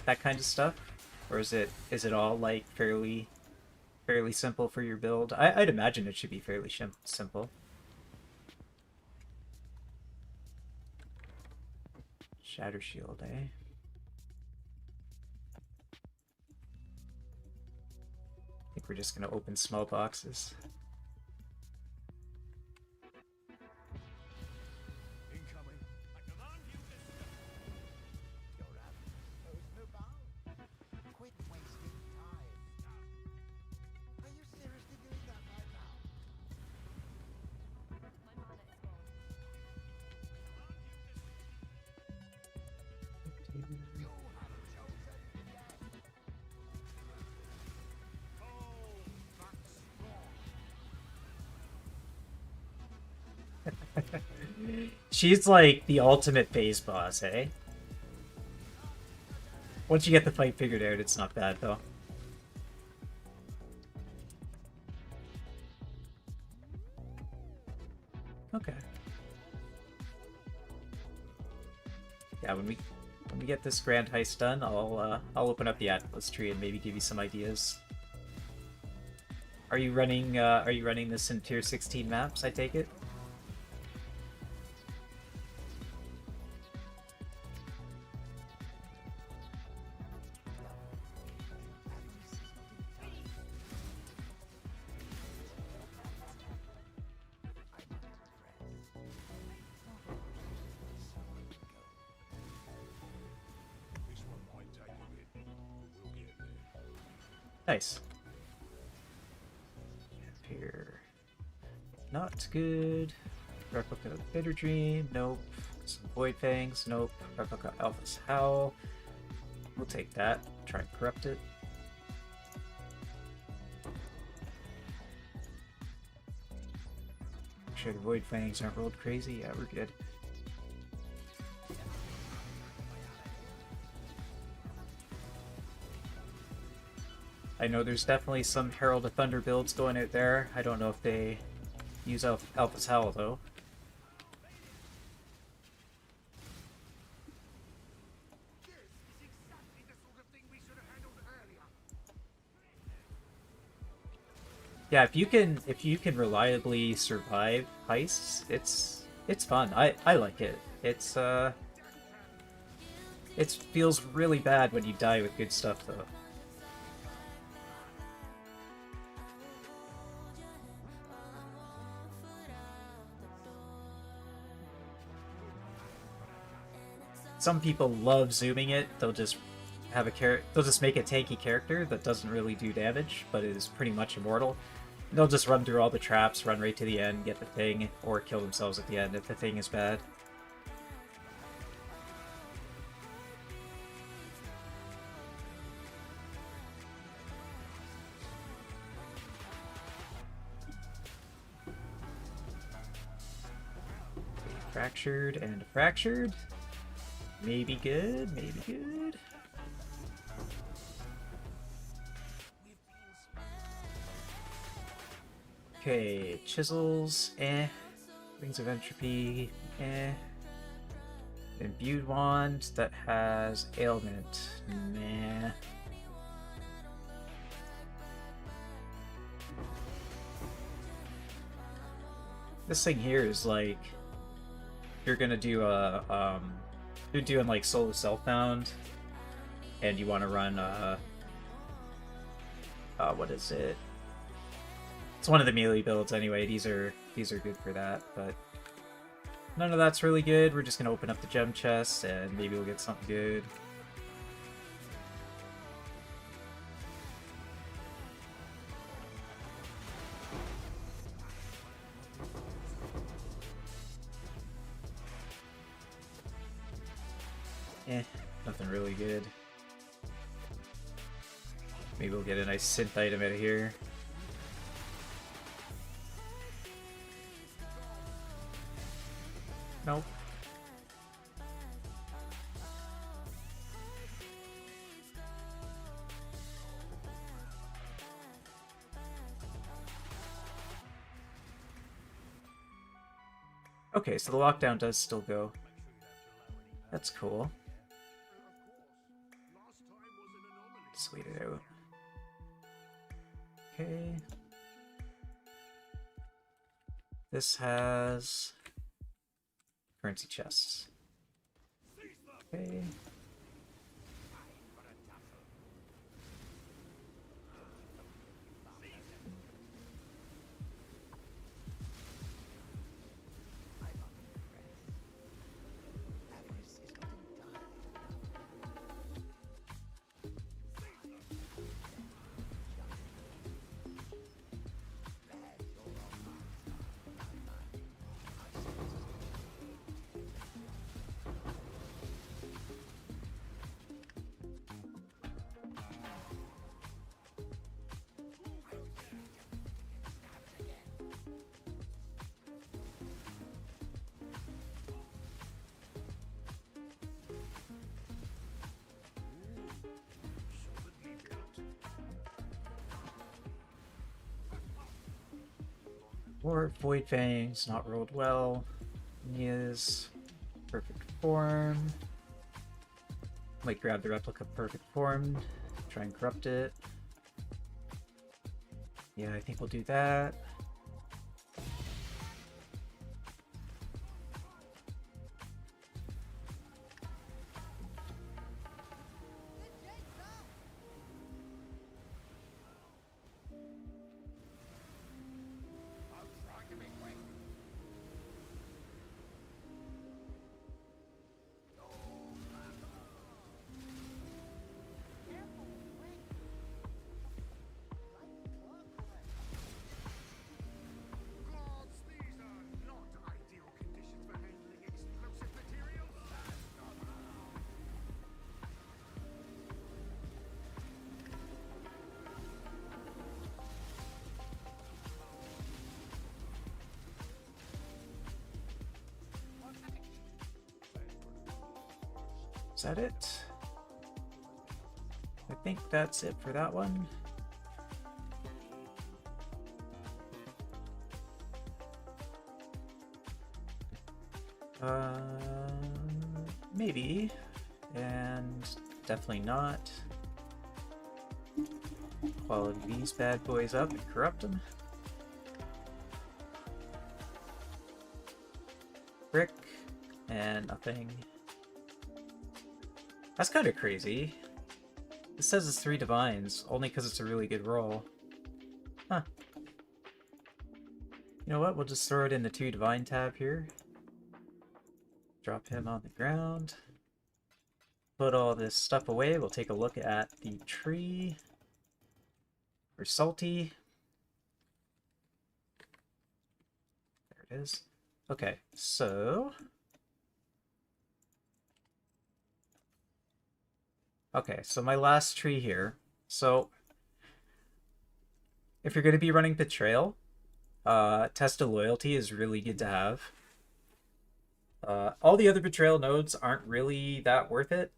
that kind of stuff? Or is it all like fairly simple for your build? I'd imagine it should be fairly simple. Shatter Shield, eh? I think we're just gonna open small boxes. She's like the ultimate phase boss, eh? Once you get the fight figured out, it's not bad, though. Okay. Yeah, when we get this grand heist done, I'll open up the Atlas tree and maybe give you some ideas. Are you running this in tier 16 maps, I take it? Nice. Here. Not good. Replica of Bitter Dream, nope. Some Void Fangs, nope. Replica Alpha's Howl. We'll take that. Try and corrupt it. Make sure the Void Fangs aren't rolled crazy. Yeah, we're good. I know there's definitely some Herald of Thunder builds going out there. I don't know if they use Alpha's Howl, though. Yeah, if you can reliably survive heists, it's fun. I like it. It feels really bad when you die with good stuff, though. Some people love zooming it. They'll just have they'll just make a tanky character that doesn't really do damage, but is pretty much immortal. They'll just run through all the traps, run right to the end, get the thing, or kill themselves at the end if the thing is bad. Fractured and fractured. Maybe good, maybe good. Okay, chisels, Rings of Entropy, Imbued Wand that has ailment, meh. This thing here is like, you're gonna do a, you're doing like solo self-bound, and you want to run, what is it? It's one of the melee builds anyway. These are good for that, but none of that's really good. We're just gonna open up the gem chest and maybe we'll get something good. Nothing really good. Maybe we'll get a nice synth item out of here. Nope. Okay, so the lockdown does still go. That's cool. Just wait it out. Okay. This has currency chests. Okay. Or Void Fangs, not rolled well. Nia's perfect form. Might grab the replica perfect form, try and corrupt it. Yeah, I think we'll do that. that it? I think that's it for that one. Maybe, and definitely not. Quality these bad boys up and corrupt them. Brick, and nothing. That's kind of crazy. This says it's 3 divines, only because it's a really good roll. Huh. You know what, we'll just throw it in the 2 divine tab here. Drop him on the ground. Put all this stuff away. We'll take a look at the tree. For salty. There it is. Okay, so... Okay, so my last tree here. So, if you're going to be running Betrayal, Test of Loyalty is really good to have. All the other Betrayal nodes aren't really that worth it,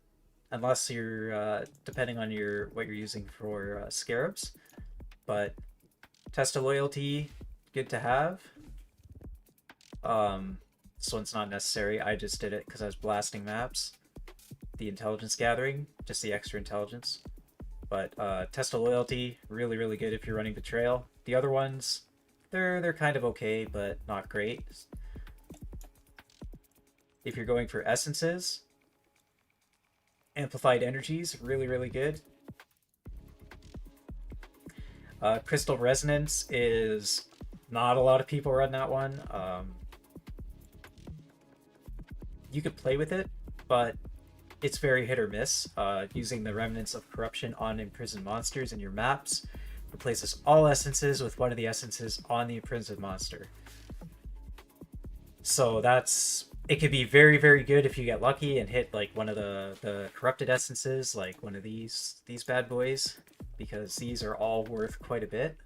unless you're, depending on what you're using for Scarabs. But Test of Loyalty, good to have. This one's not necessary. I just did it because I was blasting maps. The intelligence gathering, just the extra intelligence. But Test of Loyalty, really, really good if you're running Betrayal. The other ones, they're kind of okay, but not great. If you're going for essences, Amplified Energies, really, really good. Crystal Resonance is not a lot of people run that one. You could play with it, but it's very hit or miss. Using the Remnants of Corruption on imprisoned monsters in your maps replaces all essences with one of the essences on the imprisoned monster. So it could be very, very good if you get lucky and hit like one of the corrupted essences, like one of these bad boys, because these are all worth quite a bit.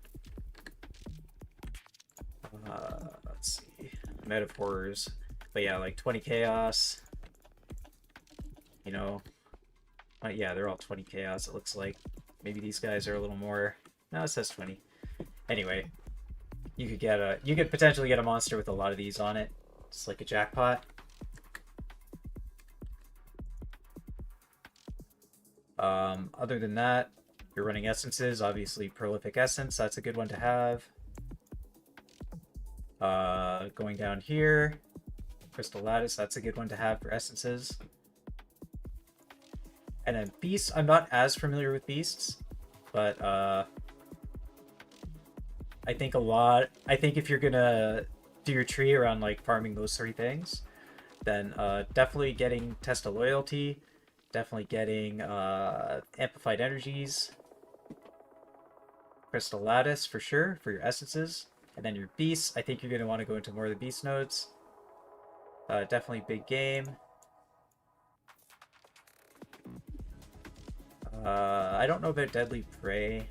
Let's see, metaphors, but yeah, like 20 chaos. You know, yeah, they're all 20 chaos. It looks like maybe these guys are a little more. No, it says 20. Anyway, you could potentially get a monster with a lot of these on it. It's like a jackpot. Other than that, you're running essences. Obviously, Prolific Essence, that's a good one to have. Going down here, Crystal Lattice, that's a good one to have for essences. And then Beasts, I'm not as familiar with Beasts, but I think if you're gonna do your tree around like farming those 3 things, then definitely getting Test of Loyalty, definitely getting Amplified Energies, Crystal Lattice for sure for your essences, and then your Beasts, I think you're going to want to go into more of the Beast nodes. Definitely big game. I don't know about Deadly Prey.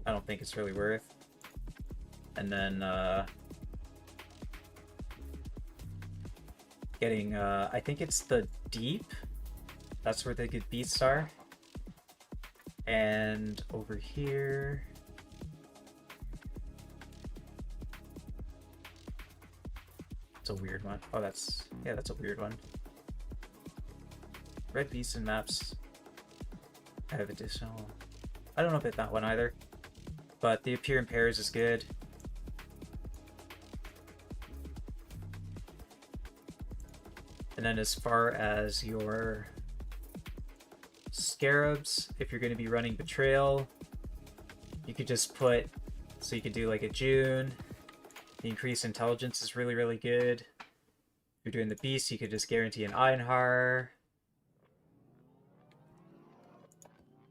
I don't think it's really worth. And then getting I think it's the Deep. That's where the good beasts are. And over here, it's a weird one. Oh, that's a weird one. Red beasts and maps have additional. I don't know about that one either, but the appear in pairs is good. And then as far as your scarabs, if you're going to be running Betrayal, you could just put, so you could do like a June. The increased intelligence is really, really good. If you're doing the beast, you could just guarantee an Einhar.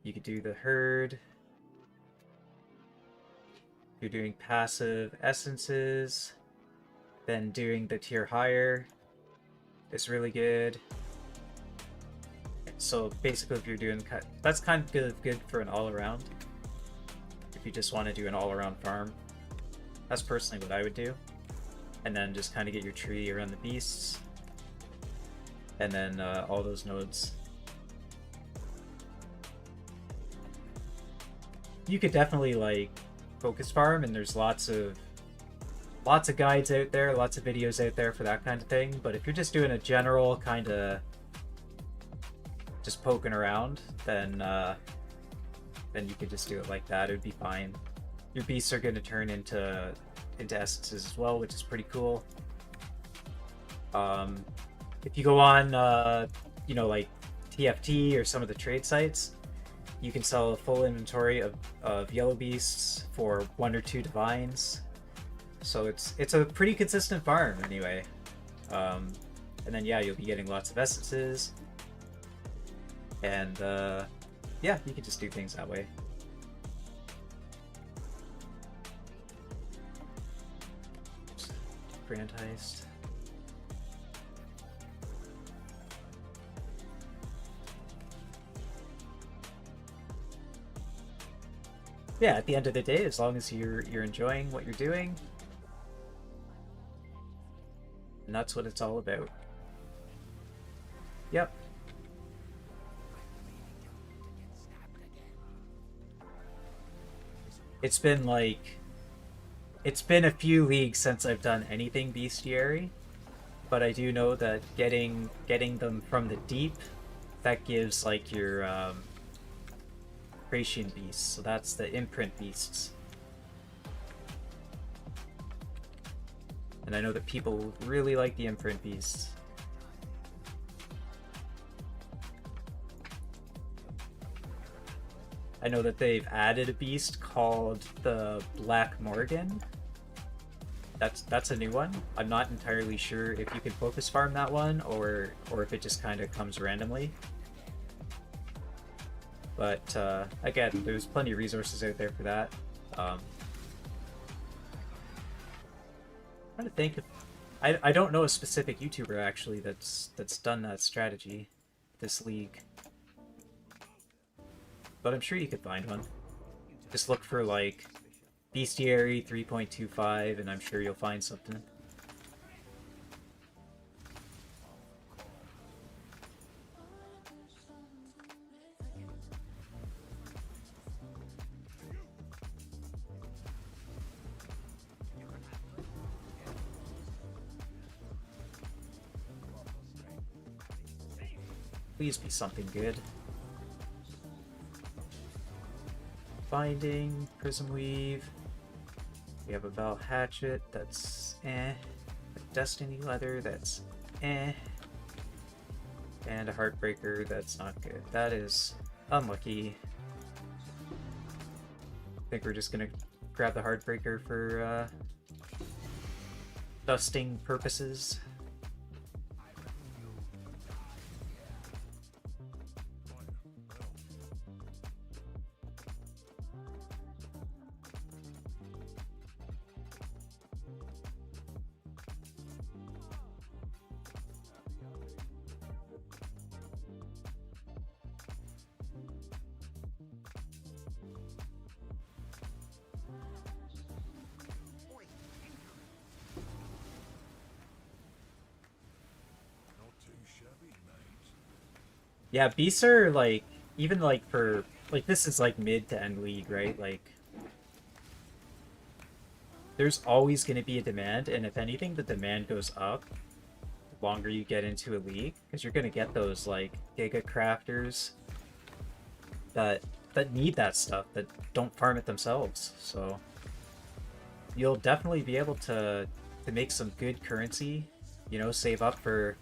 You could do the herd. If you're doing passive essences, then doing the tier higher is really good. So basically, if you're doing that's kind of good for an all-around. If you just want to do an all-around farm, that's personally what I would do. And then just kind of get your tree around the beasts. and then all those nodes. You could definitely like focus farm, and there's lots of guides out there, lots of videos out there for that kind of thing. But if you're just doing a general kind of just poking around, then you could just do it like that. It would be fine. Your beasts are going to turn into essences as well, which is pretty cool. If you go on, you know, like TFT or some of the trade sites, you can sell a full inventory of yellow beasts for 1 or 2 divines. So it's a pretty consistent farm anyway. And then yeah, you'll be getting lots of essences. And yeah, you can just do things that way. Grand heist. Yeah, at the end of the day, as long as you're enjoying what you're doing, and that's what it's all about. Yep. It's been a few leagues since I've done anything bestiary, but I do know that getting them from the deep, that gives like your Thracian beasts, so that's the imprint beasts. And I know that people really like the imprint beasts. I know that they've added a beast called the Black Morgan. That's a new one. I'm not entirely sure if you can focus farm that one or if it just kind of comes randomly. But again, there's plenty of resources out there for that. I'm trying to think if I don't know a specific YouTuber actually that's done that strategy, this league. But I'm sure you could find one. Just look for like Bestiary 3.25 and I'm sure you'll find something. Please be something good. Binding, Prism Weave. We have a Val Hatchet, that's eh. A Destiny Leather, that's eh. And a Heartbreaker, that's not good. That is unlucky. I think we're just gonna grab the Heartbreaker for dusting purposes. Yeah, beasts are like, even like for, like this is like mid to end league, right? Like, there's always going to be a demand, and if anything, the demand goes up the longer you get into a league, because you're going to get those like giga crafters that need that stuff, that don't farm it themselves. So you'll definitely be able to make some good currency, you know, save up for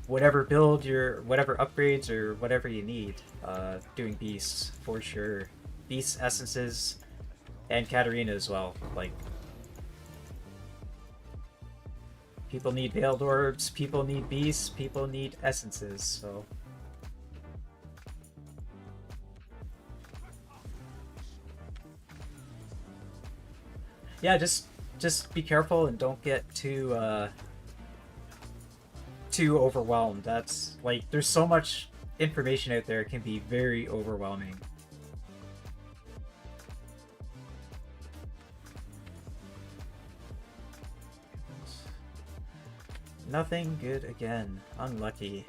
whatever build whatever upgrades or whatever you need, doing beasts for sure. Beasts, essences, and Katarina as well. Like, people need veiled orbs, people need beasts, people need essences, so yeah, just be careful and don't get too overwhelmed. That's like, there's so much information out there, it can be very overwhelming. Nothing good again. Unlucky.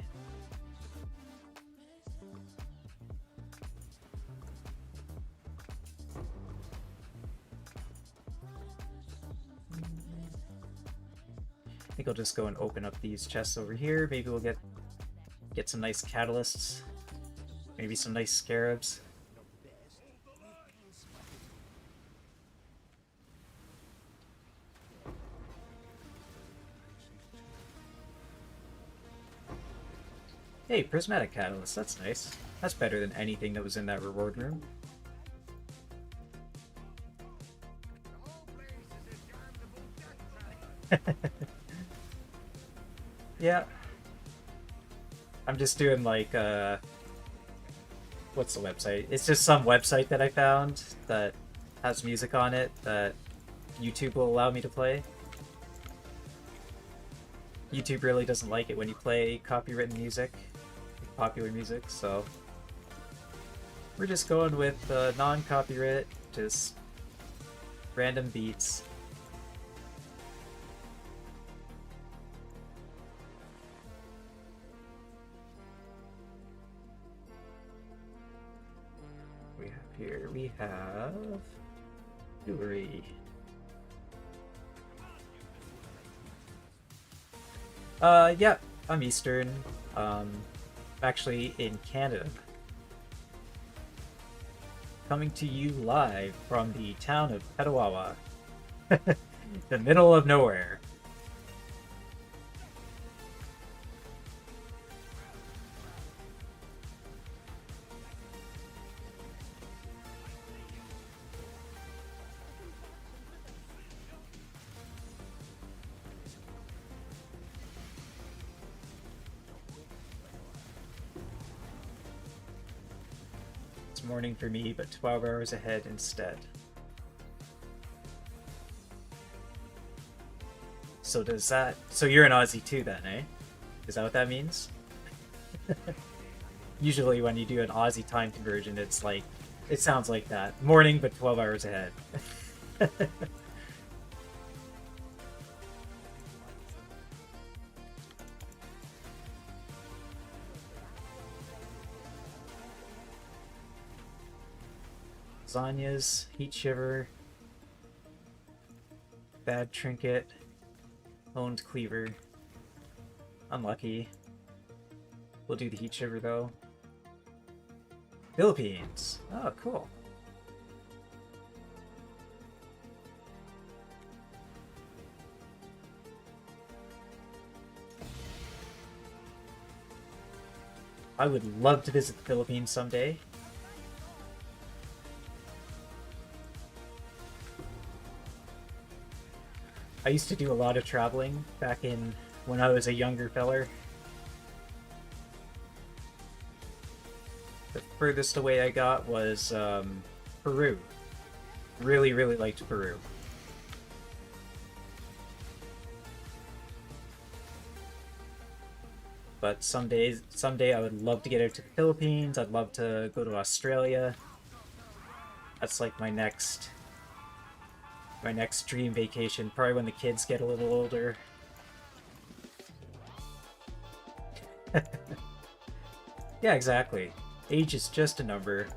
I think I'll just go and open up these chests over here. Maybe we'll get some nice catalysts. Maybe some nice scarabs. Hey, prismatic catalyst. That's nice. That's better than anything that was in that reward room. Yeah. I'm just doing like, what's the website? It's just some website that I found that has music on it that YouTube will allow me to play. YouTube really doesn't like it when you play copywritten music, popular music, so we're just going with non-copyright, just random beats. Here we have jewelry. Yeah, I'm Eastern. Actually in Canada. Coming to you live from the town of Petawawa. The middle of nowhere. Morning for me, but 12 hours ahead instead. So does that... So you're an Aussie too then, eh? Is that what that means? Usually when you do an Aussie time conversion, it's like... It sounds like that. Morning, but 12 hours ahead. Lasagnas, Heat Shiver, Bad Trinket, Owned Cleaver. Unlucky. We'll do the Heat Shiver though. Philippines. Oh, cool. I would love to visit the Philippines someday. I used to do a lot of traveling back in when I was a younger feller. The furthest away I got was Peru. Really, really liked Peru. But someday I would love to get out to the Philippines. I'd love to go to Australia. That's like my next dream vacation, probably when the kids get a little older. Yeah, exactly. Age is just a number.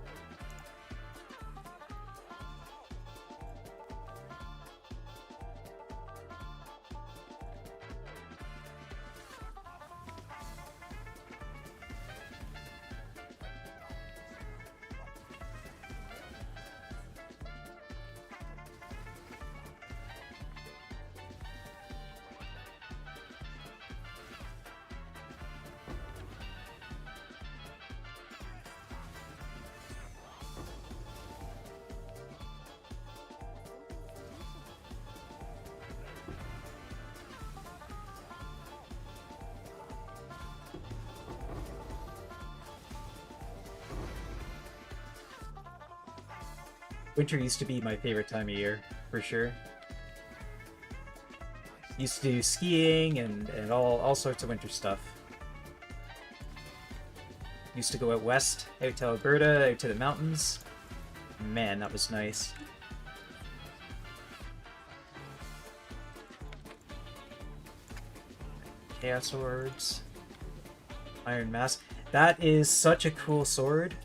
Winter used to be my favorite time of year, for sure. Used to do skiing and all sorts of winter stuff. Used to go out west, out to Alberta, out to the mountains. Man, that was nice. Chaos Swords. Iron Mask. That is such a cool sword.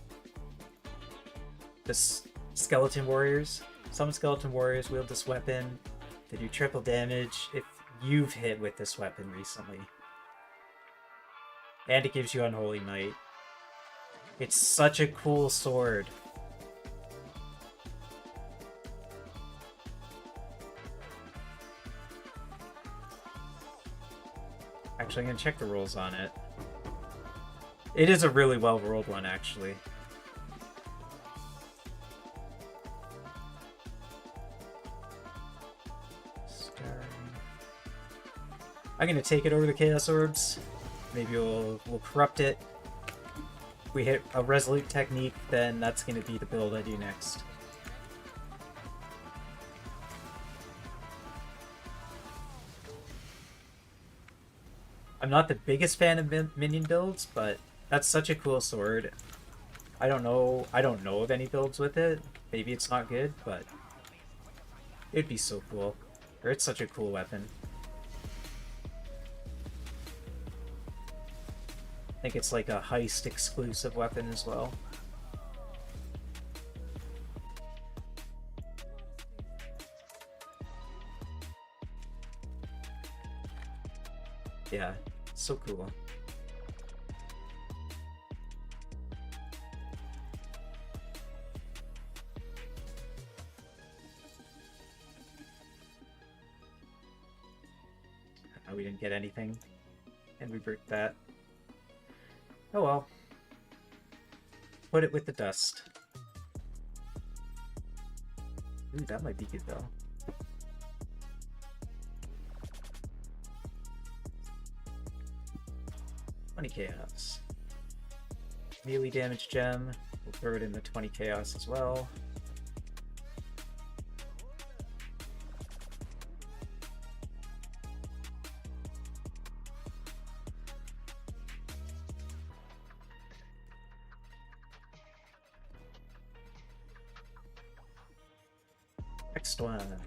The Skeleton Warriors. Some Skeleton Warriors wield this weapon. They do triple damage if you've hit with this weapon recently. And it gives you Unholy Might. It's such a cool sword. Actually, I'm gonna check the rolls on it. It is a really well-rolled one, actually. I'm gonna take it over the Chaos Orbs. Maybe we'll corrupt it. If we hit a Resolute Technique, then that's gonna be the build I do next. I'm not the biggest fan of minion builds, but that's such a cool sword. I don't know of any builds with it. Maybe it's not good, but it'd be so cool. Or it's such a cool weapon. I think it's like a heist exclusive weapon as well. Yeah, so cool. Oh, we didn't get anything, and we broke that. Oh well. Put it with the dust. Ooh, that might be good though. Chaos. Melee damage gem. We'll throw it in the 20 chaos as well. Next one.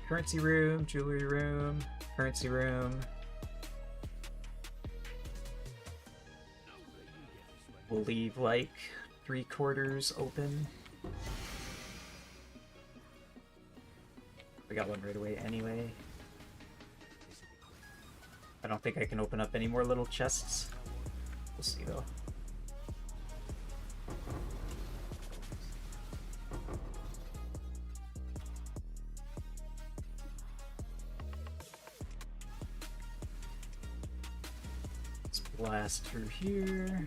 Currency room, jewelry room, currency room. We'll leave like 3/4 open. We got one right away anyway. I don't think I can open up any more little chests. We'll see though. Blast through here.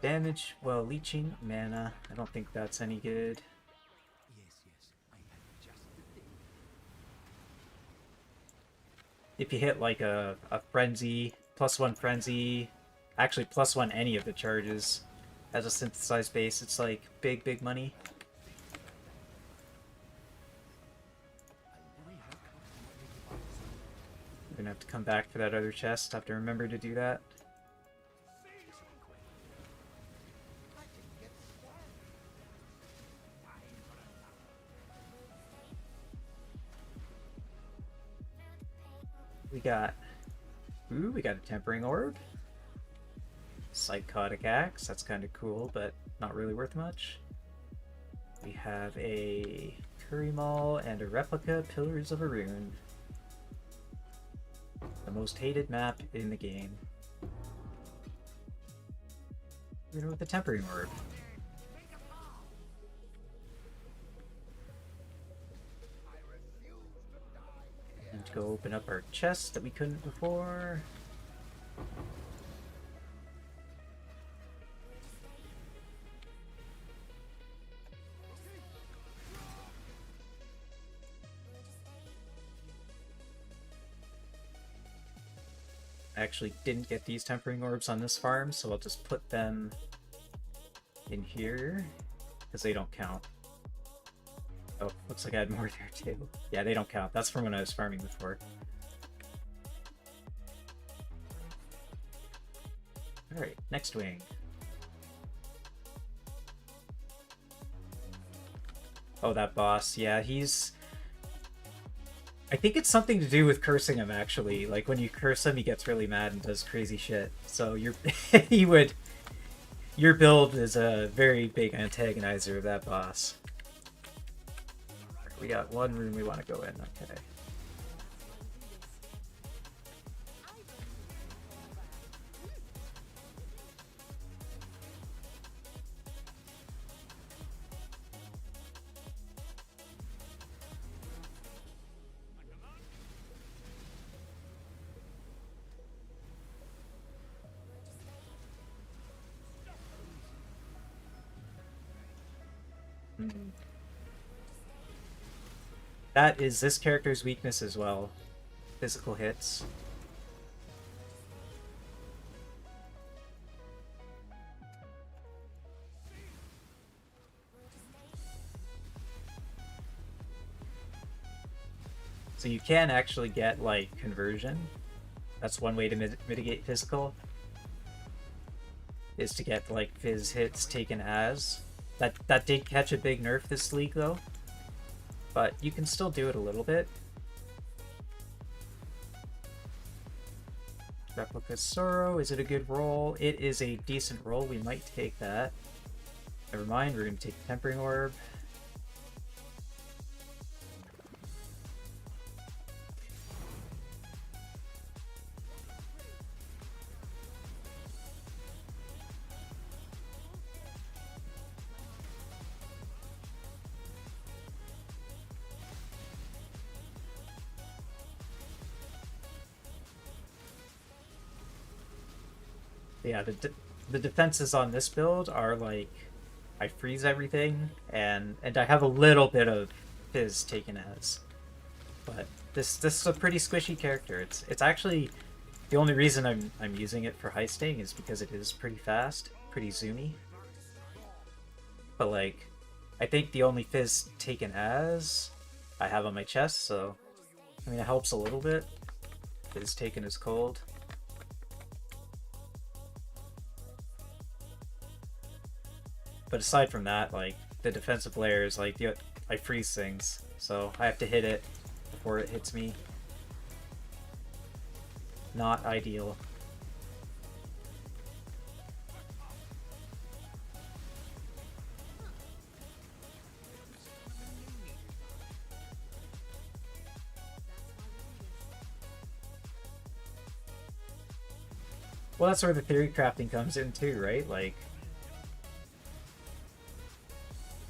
Damage while leeching mana. I don't think that's any good. If you hit like a frenzy, +1 frenzy, actually +1 any of the charges as a synthesized base, it's like big money. We're gonna have to come back for that other chest. Have to remember to do that. We got a Tempering Orb. Psychotic Axe, that's kind of cool, but not really worth much. We have a Curry Maul and a replica Pillars of Arun. The most hated map in the game. We're with the Tempering Orb. And to go open up our chest that we couldn't before. I actually didn't get these tempering orbs on this farm, so I'll just put them in here, because they don't count. Oh, looks like I had more there too. Yeah, they don't count. That's from when I was farming before. Alright, next wing. Oh, that boss. Yeah, he's... I think it's something to do with cursing him, actually. Like, when you curse him, he gets really mad and does crazy shit. So you're... he would... Your build is a very big antagonizer of that boss. We got one room we want to go in. Okay. That is this character's weakness as well. Physical hits. So you can actually get, like, conversion. That's one way to mitigate physical. Is to get, like, phys hits taken as. That did catch a big nerf this league, though. But you can still do it a little bit. Replica Sorrow, is it a good roll? It is a decent roll, we might take that. Never mind, we're going to take the Tempering Orb. Yeah, the defenses on this build are like, I freeze everything, and I have a little bit of fizz taken as. But this is a pretty squishy character. It's actually the only reason I'm using it for heisting is because it is pretty fast, pretty zoomy. But like, I think the only fizz taken as I have on my chest, so I mean it helps a little bit. Fizz taken as cold. But aside from that, like, the defensive layer is like, I freeze things, so I have to hit it before it hits me. Not ideal. Well, that's where the theory crafting comes in too, right? Like,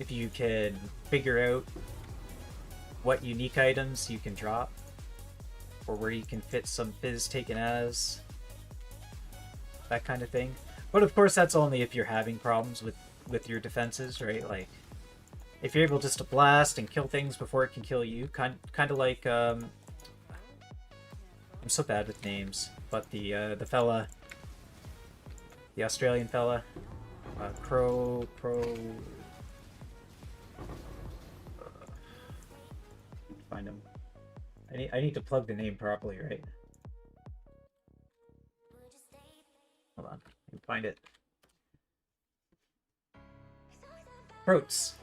if you can figure out what unique items you can drop, or where you can fit some fizz taken as, that kind of thing. But of course that's only if you're having problems with your defenses, right? Like, if you're able just to blast and kill things before it can kill you, kind of like, I'm so bad with names, but the fella, the Australian fella, Crow... Find him. I need to plug the name properly, right? Hold on, let me find it. Protes.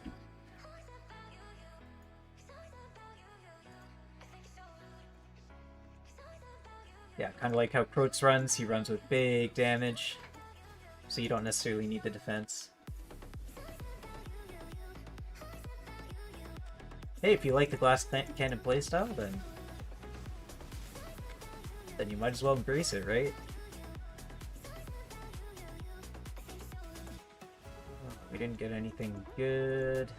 Yeah, kind of like how Protes runs. He runs with big damage, so you don't necessarily need the defense. Hey, if you like the glass cannon playstyle, then you might as well embrace it, right? We didn't get anything good.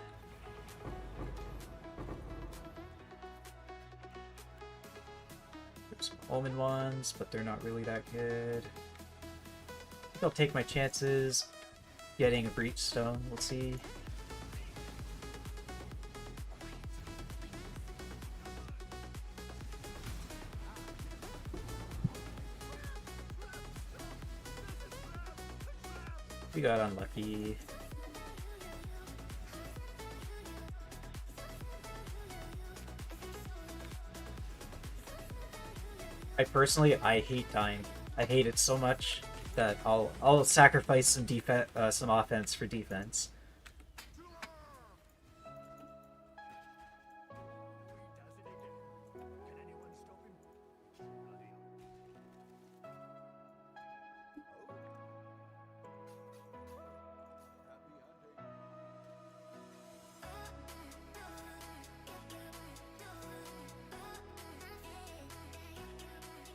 There's some Omen ones, but they're not really that good. I think I'll take my chances getting a Breach Stone. We'll see. We got unlucky. I hate dying. I hate it so much that I'll sacrifice some offense for defense.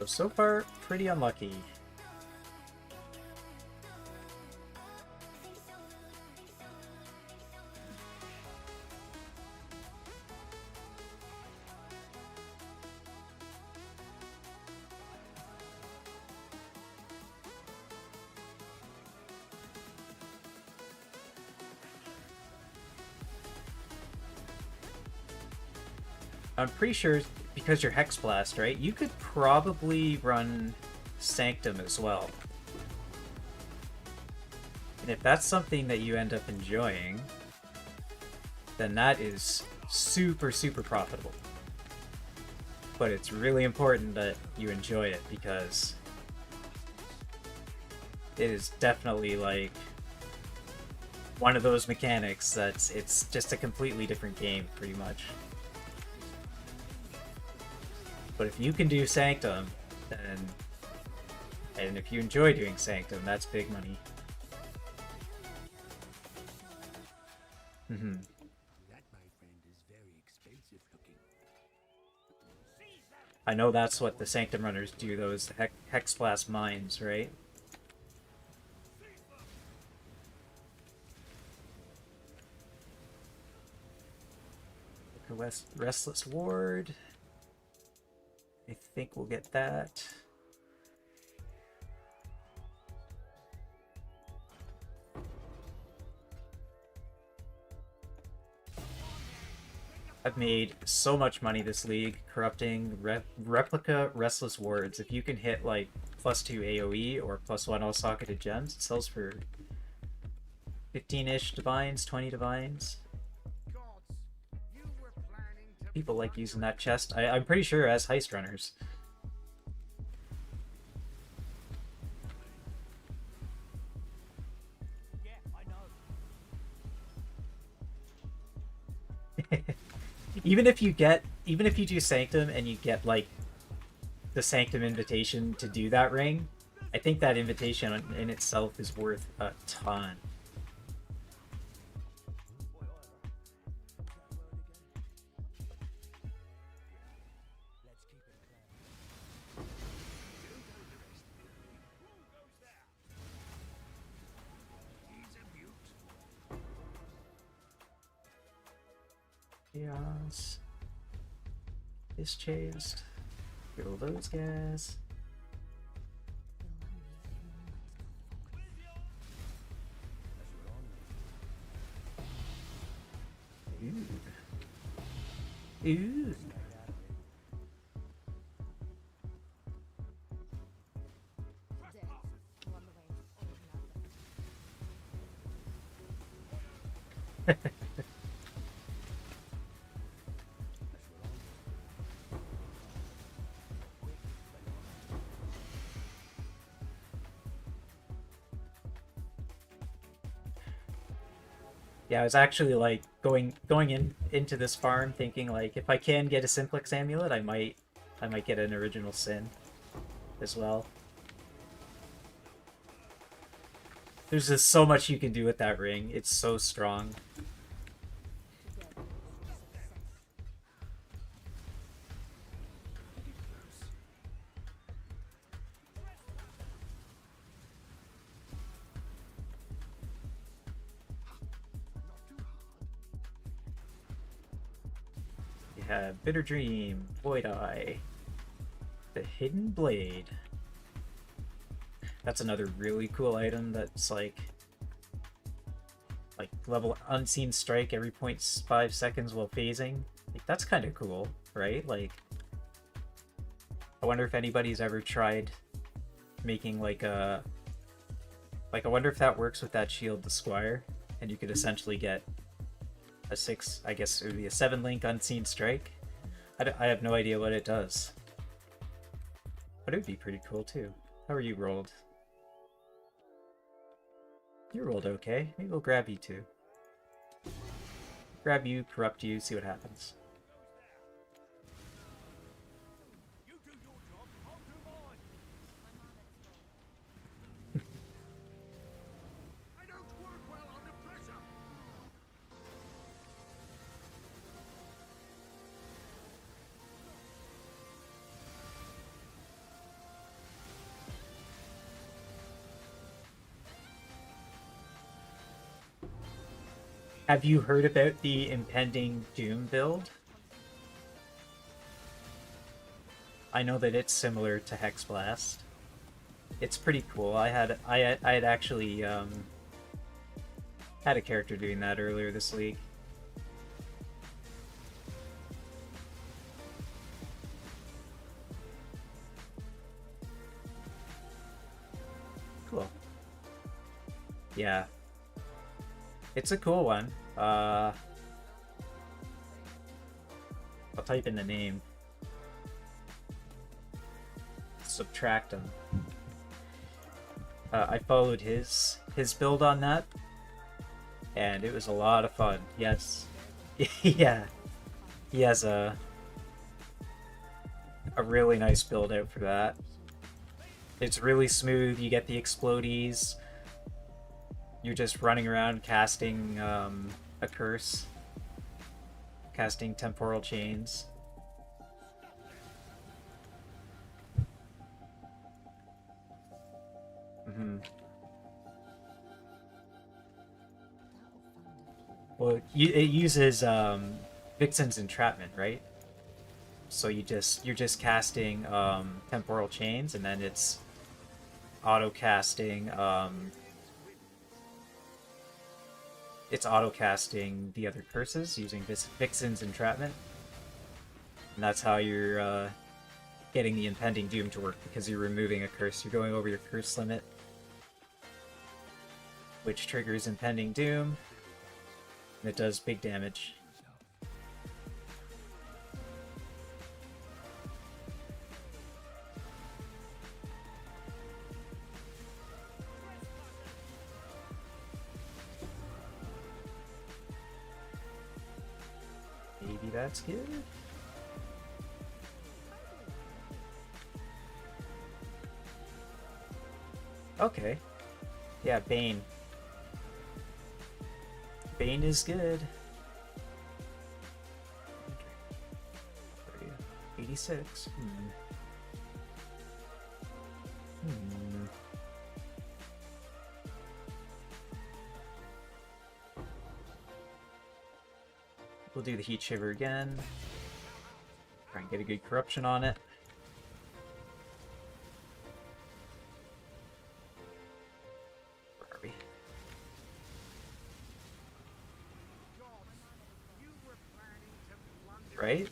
So far, pretty unlucky. I'm pretty sure because you're Hex Blast, right? You could probably run Sanctum as well. And if that's something that you end up enjoying, then that is super, super profitable. But it's really important that you enjoy it because it is definitely like one of those mechanics that's it's just a completely different game pretty much. But if you can do Sanctum, then and if you enjoy doing Sanctum, that's big money. Mm-hmm. That, my friend, is very expensive looking. I know that's what the Sanctum runners do, those Hex Blast mines, right? Restless Ward. I think we'll get that. I've made so much money this league corrupting replica Restless Wards. If you can hit like +2 AoE or +1 all socketed gems, it sells for 15-ish divines, 20 divines. People like using that chest. I'm pretty sure as heist runners. Even if you do Sanctum and you get like the Sanctum invitation to do that ring, I think that invitation in itself is worth a ton. Chaos is chased. Kill those guys. Ooh. Ooh. Yeah, I was actually like going into this farm thinking like if I can get a simplex amulet, I might get an original sin as well. There's just so much you can do with that ring. It's so strong. Bitter Dream, Void Eye, the Hidden Blade. That's another really cool item that's like level Unseen Strike every 0.5 seconds while phasing. Like, that's kind of cool, right? Like, I wonder if anybody's ever tried making like a Like, I wonder if that works with that shield, the Squire, and you could essentially get a 6, I guess it would be a 7 link Unseen Strike. I have no idea what it does. But it would be pretty cool too. How are you rolled? You rolled okay. Maybe we'll grab you too. Grab you, corrupt you, see what happens. You do your job, I'll do mine. I don't work well under pressure. Have you heard about the impending Doom build? I know that it's similar to Hexblast. It's pretty cool. I had actually had a character doing that earlier this week. Cool. Yeah. It's a cool one. I'll type in the name. Subtract him. I followed his build on that, and it was a lot of fun. Yes, yeah, he has a really nice build out for that. It's really smooth. You get the explodies. You're just running around casting a curse, casting temporal chains. Well, it uses Vixen's entrapment, right? So you're just casting temporal chains, and then it's auto casting the other curses using Vixen's entrapment, and that's how you're getting the impending doom to work, because you're removing a curse. You're going over your curse limit, which triggers impending doom, and it does big damage. Maybe that's good. Okay. Yeah, Bane. Bane is good. 86. We'll do the Heat Shiver again. Try and get a good corruption on it. Where are we? Right?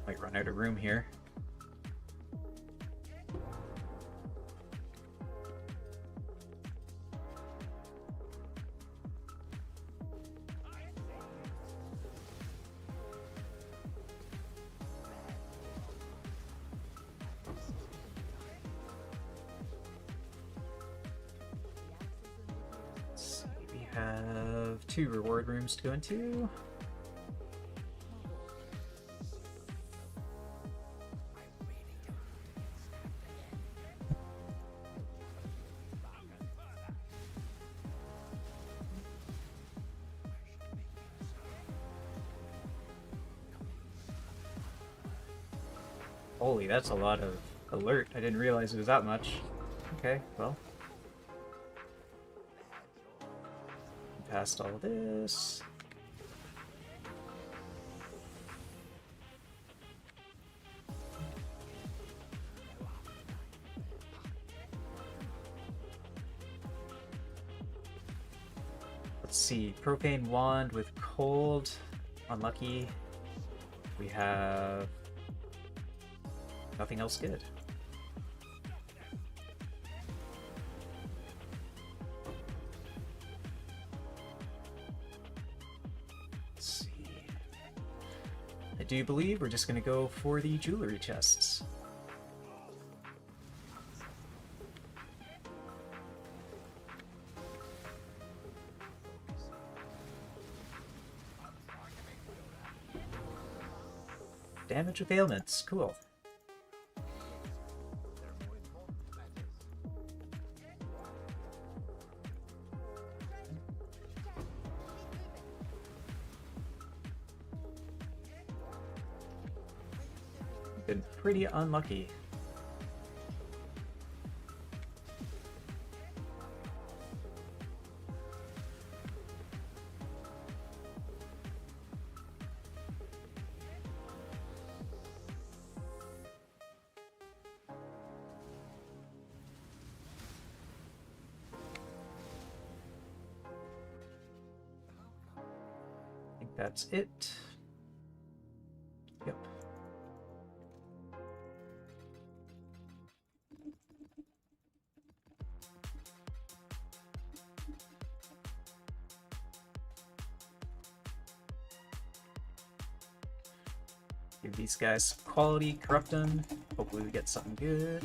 Might run out of room here. Let's see, we have 2 reward rooms to go into. Holy, that's a lot of alert. I didn't realize it was that much. Okay, well. Past all this. Let's see. Propane wand with cold. Unlucky. We have nothing else good. Let's see. I do believe we're just going to go for the jewelry chests. Damage with ailments, cool. Been pretty unlucky. That's it. Yep. Give these guys some quality, corrupt them. Hopefully we get something good.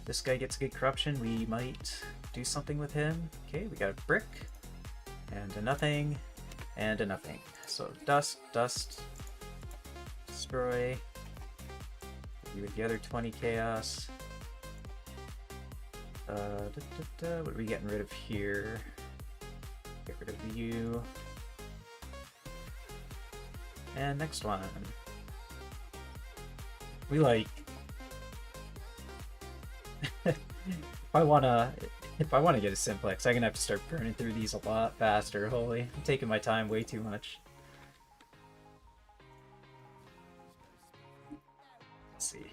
This guy gets good corruption, we might do something with him. Okay, we got a brick, and a nothing, and a nothing. So dust, dust, destroy. With the other 20 chaos. What are we getting rid of here? Get rid of you. And next one. We like... if I wanna get a simplex, I'm gonna have to start burning through these a lot faster. Holy, I'm taking my time way too much. Let's see.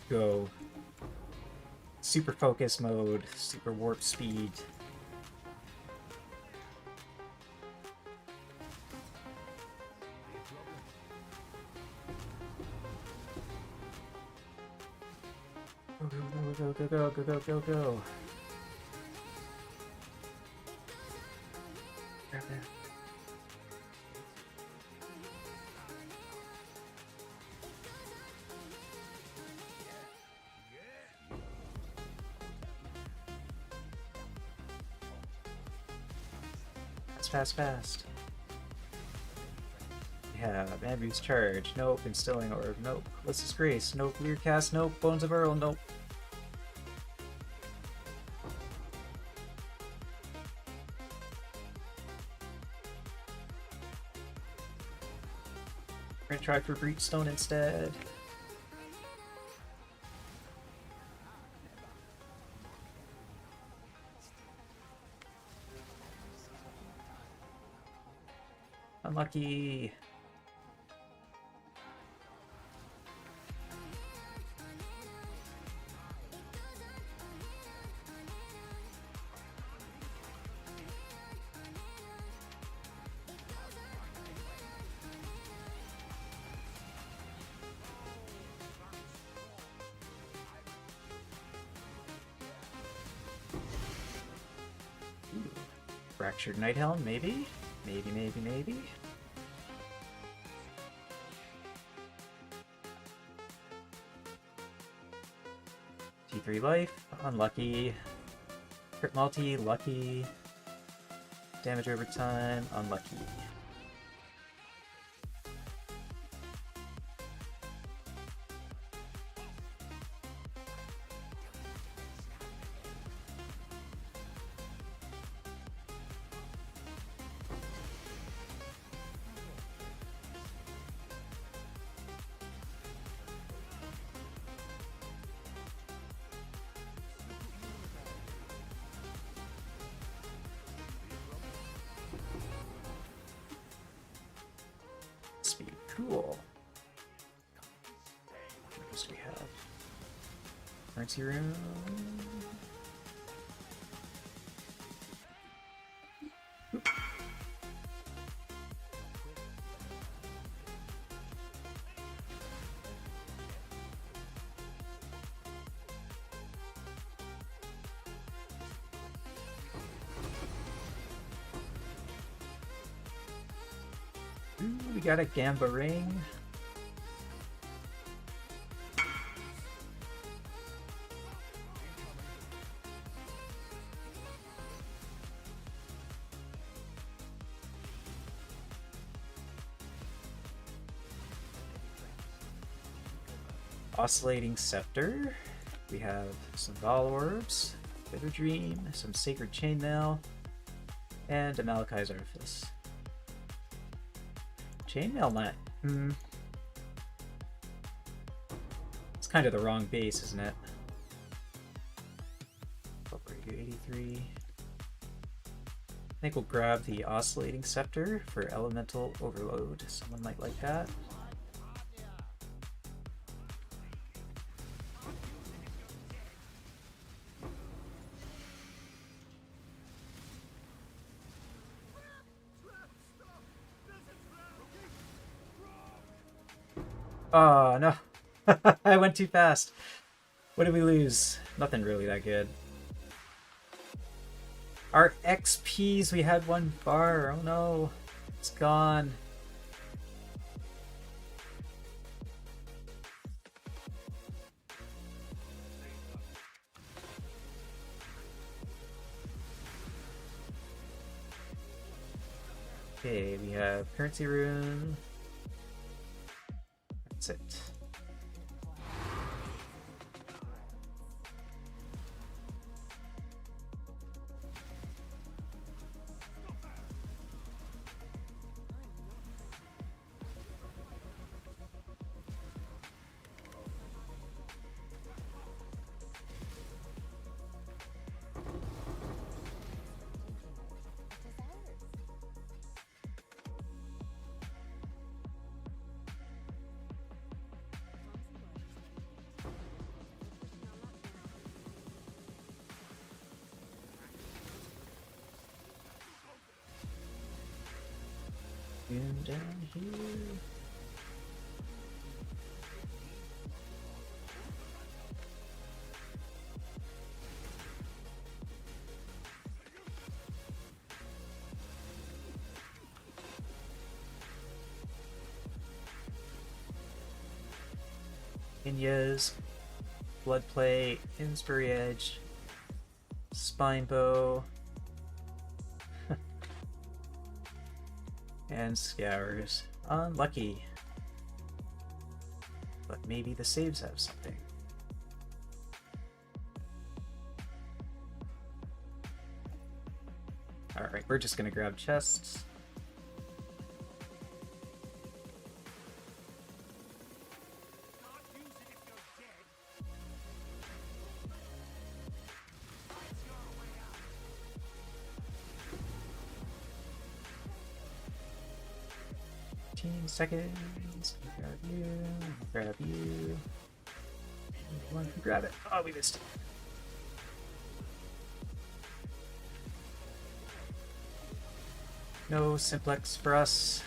Go. Super focus mode, super warp speed. Go, go, go, go, go, go, go, go. Grab that. Fast, fast, fast. We have Andrew's Charge, nope. Instilling Orb, nope. Lissa's Grace, nope. Lear Cast, nope. Bones of Earl, nope. We're gonna try for Breachstone instead. Unlucky. Fractured Night Helm, maybe? Maybe, maybe, maybe? T3 life, unlucky. Crit multi, lucky. Damage over time, unlucky. Speed, cool. Currency room. Ooh, we got a Gamba ring. Oscillating Scepter. We have some Vol Orbs, Bitter Dream, some Sacred Chainmail, and a Malachi's Artifice. Chainmail not. It's kind of the wrong base, isn't it? What were you, 83? I think we'll grab the Oscillating Scepter for Elemental Overload. Someone might like that. Oh, no. I went too fast. What did we lose? Nothing really that good. Our XPs, we had one bar. Oh no. It's gone. Okay, we have currency room. That's it. And down here. Inyas, Bloodplate, Innsbury Edge, Spinebow, and Scours. Unlucky. But maybe the saves have something. Alright, we're just gonna grab chests. Seconds. Grab you. Grab you. One can grab it. Oh, we missed it. No simplex for us.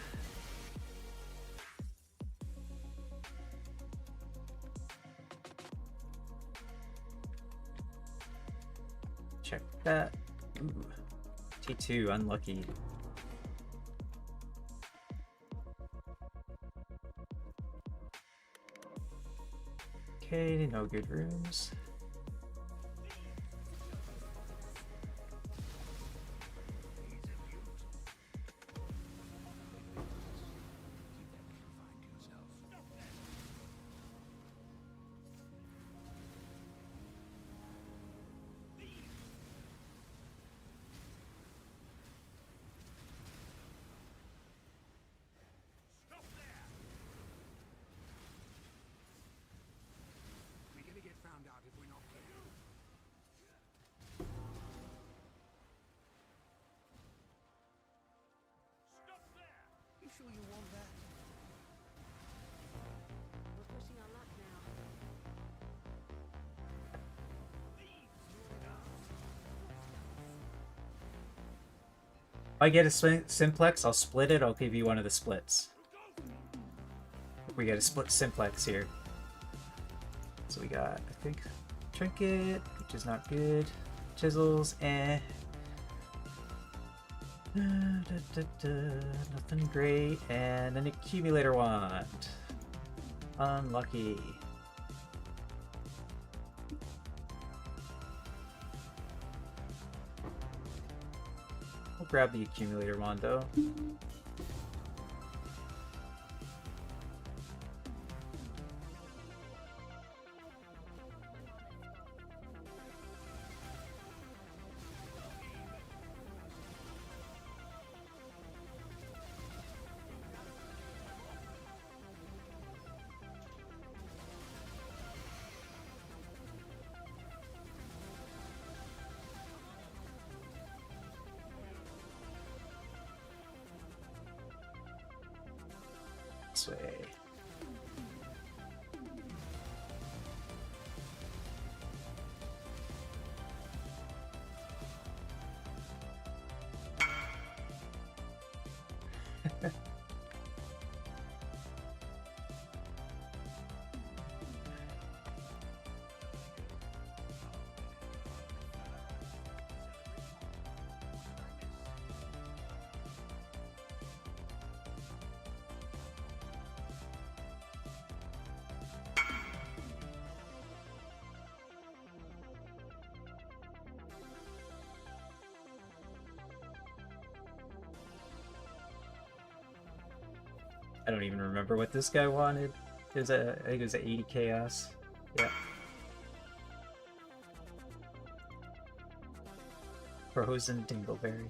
Check that. Ooh. T2, unlucky. Okay, no good rooms. Sure you want that? We're pushing our luck now. If I get a simplex, I'll split it. I'll give you one of the splits. We got a split simplex here. So we got, I think, trinket, which is not good. Chisels, nothing great. And an accumulator wand. Unlucky. We'll grab the accumulator wand though. This way. I don't even remember what this guy wanted. I think it was 80 chaos. Yeah. Frozen Dingleberry.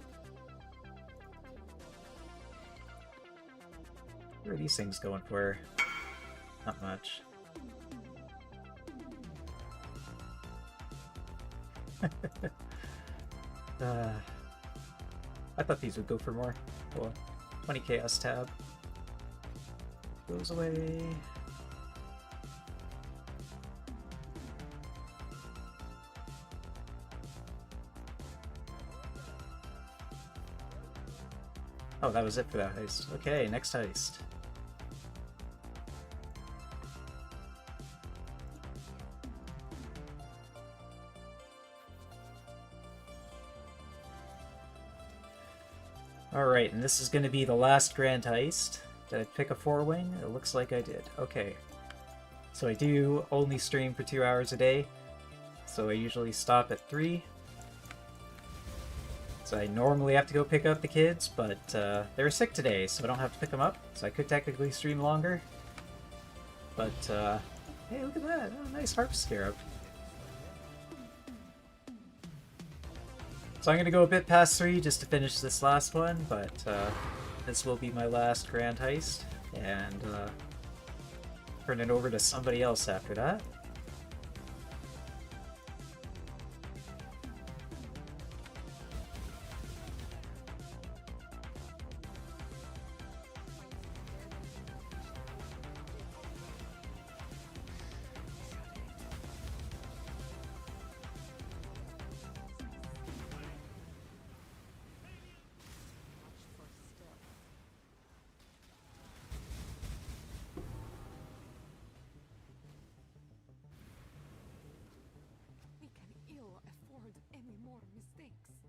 What are these things going for? Not much. I thought these would go for more. Cool. 20 chaos tab. Goes away. Oh, that was it for that heist. Okay, next heist. Alright, and this is going to be the last grand heist. Did I pick a 4-wing? It looks like I did. Okay. So I do only stream for 2 hours a day. So I usually stop at 3. So I normally have to go pick up the kids, but they were sick today, so I don't have to pick them up. So I could technically stream longer. But, hey, look at that. Oh, nice harp scarab. So I'm going to go a bit past 3 just to finish this last one, but this will be my last grand heist, and turn it over to somebody else after that.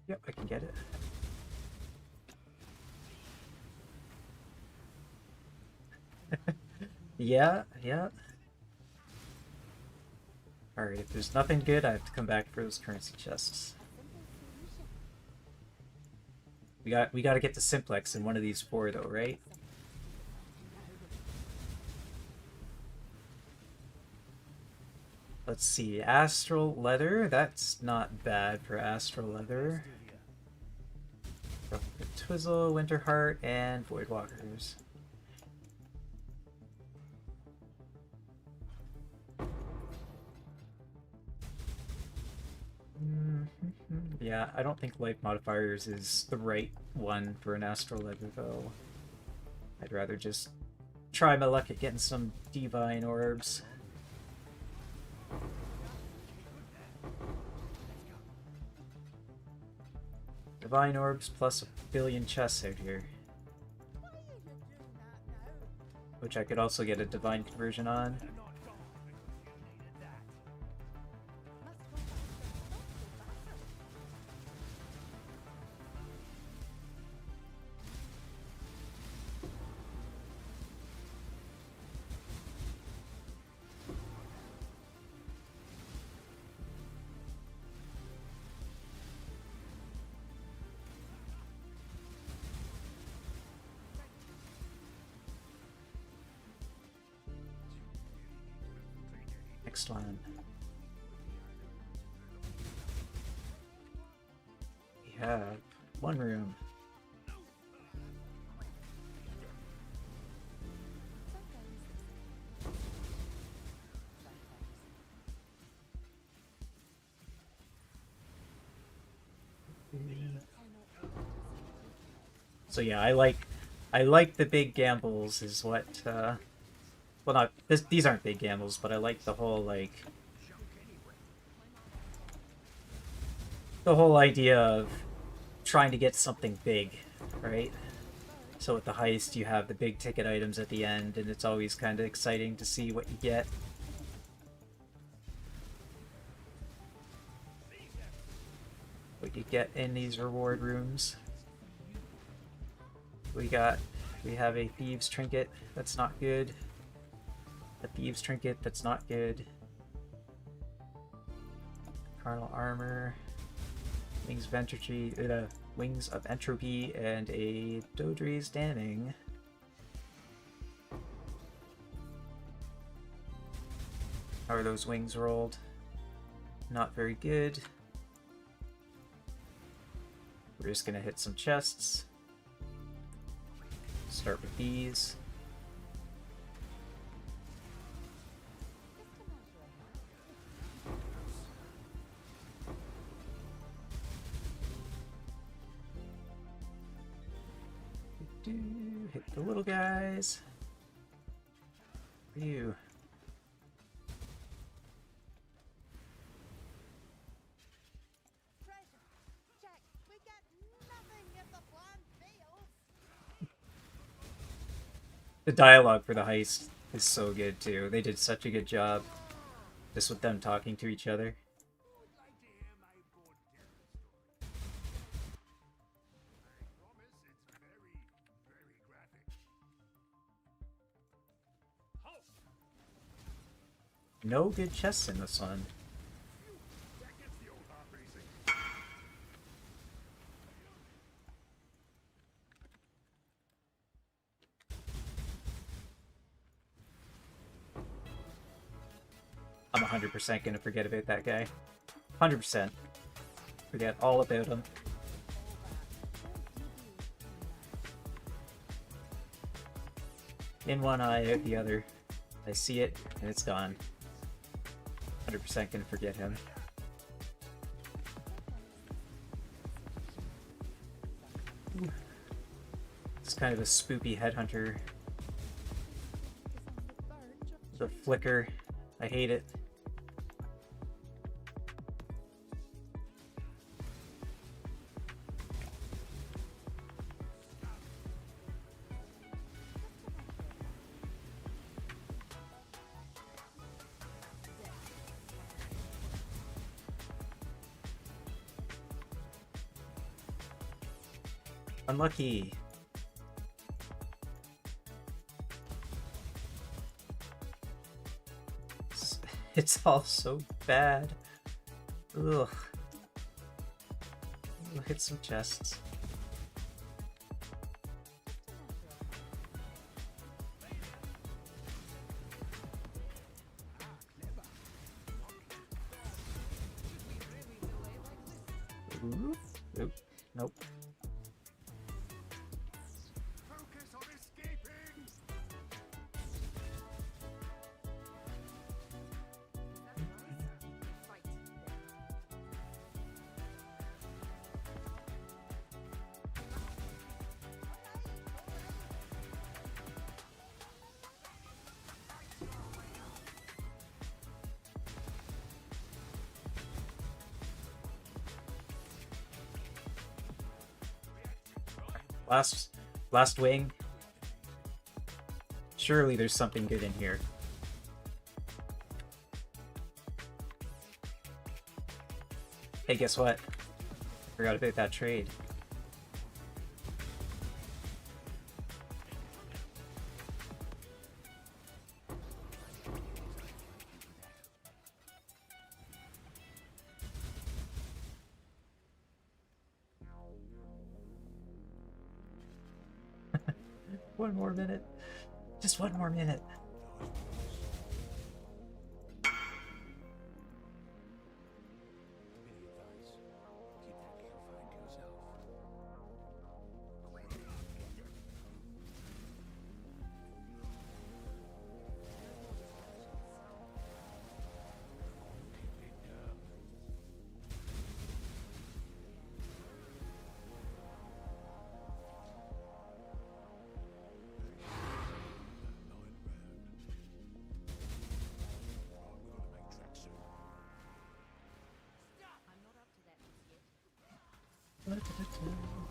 Yep, I can get it. Yeah. Alright, if there's nothing good, I have to come back for those currency chests. We got to get the simplex in one of these 4 though, right? Let's see, astral leather, that's not bad for astral leather. Twizzle, winter heart, and void walkers. Yeah, I don't think life modifiers is the right one for an astral leather though. I'd rather just try my luck at getting some divine orbs. Divine orbs plus a billion chests out here. Which I could also get a divine conversion on. Next one. We have one room. So yeah, I like the big gambles is what well, not these aren't big gambles, but I like the whole the whole idea of trying to get something big, right? So with the heist, you have the big ticket items at the end, and it's always kind of exciting to see what you get. What you get in these reward rooms. We have a thieves trinket that's not good. A thieves trinket that's not good. Carnal armor, wings of entropy, and a Dodre's damning. How are those wings rolled? Not very good. We're just gonna hit some chests. Start with these. Hit the little guys. Ew. The dialogue for the heist is so good too. They did such a good job just with them talking to each other. No good chests in this one. I'm 100% gonna forget about that guy. 100%. Forget all about him. In one eye, out the other. I see it, and it's gone. 100% gonna forget him. It's kind of a spoopy headhunter. The flicker. I hate it. Unlucky. It's all so bad. Ugh. We'll hit some chests. Ooh. Oop. Nope. Last wing. Surely there's something good in here. Hey, guess what? Forgot about that trade. One more minute. Just one more minute. Many advise. Keep that confined to yourself.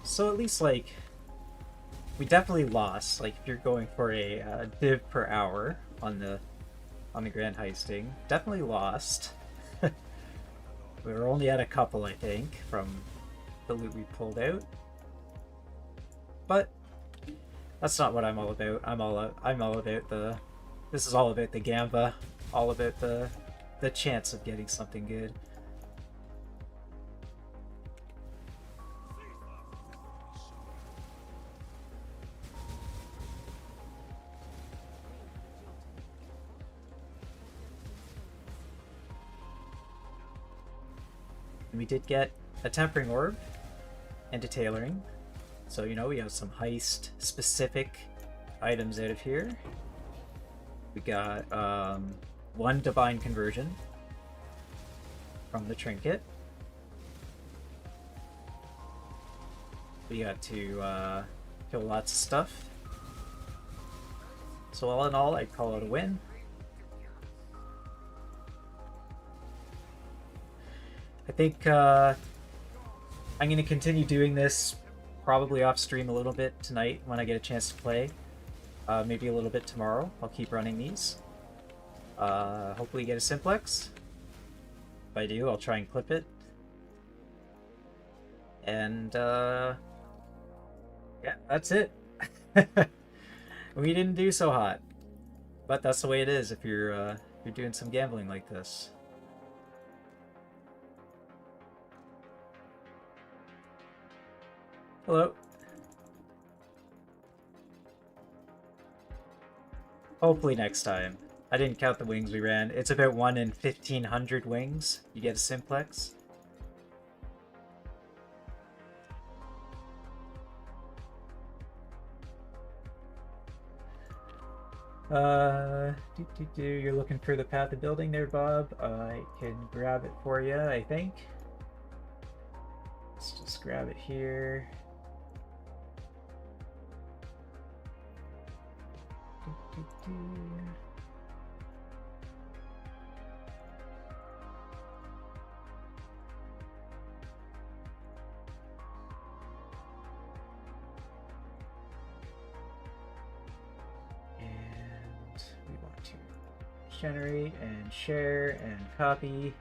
So at least, like, we definitely lost. Like, if you're going for a div per hour on the grand heisting, definitely lost. We were only at a couple, I think, from the loot we pulled out. But that's not what I'm all about. I'm all about the. This is all about the gamba, all about the chance of getting something good. We did get a tempering orb and a tailoring, so you know we have some heist specific items out of here. We got one divine conversion from the trinket. We got to kill lots of stuff. So all in all, I'd call it a win. I think I'm going to continue doing this probably off stream a little bit tonight when I get a chance to play. Maybe a little bit tomorrow. I'll keep running these. Hopefully get a simplex. If I do, I'll try and clip it. And yeah, that's it. We didn't do so hot. But that's the way it is if you're doing some gambling like this. Hello. Hopefully next time. I didn't count the wings we ran. It's about 1 in 1,500 wings. You get a simplex. You're looking for the path of building there, Bob. I can grab it for you, I think. Let's just grab it here. And we want to generate and share and copy.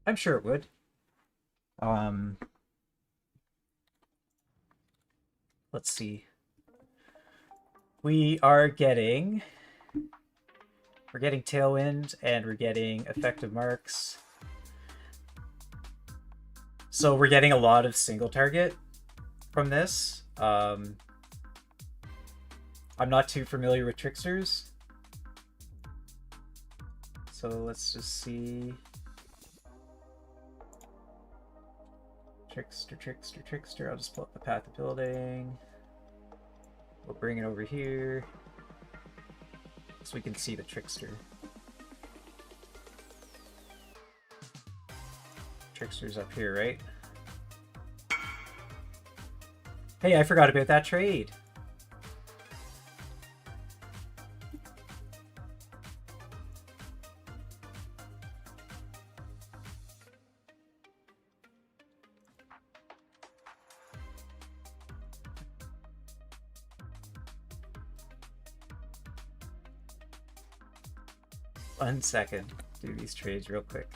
I'm sure it would. Let's see. We're getting tailwind and we're getting effective marks. So we're getting a lot of single target from this. I'm not too familiar with tricksters. So let's just see. Trickster. I'll just pull up the path of building. We'll bring it over here so we can see the trickster. Trickster's up here, right? Hey, I forgot about that trade. 1 second. Do these trades real quick.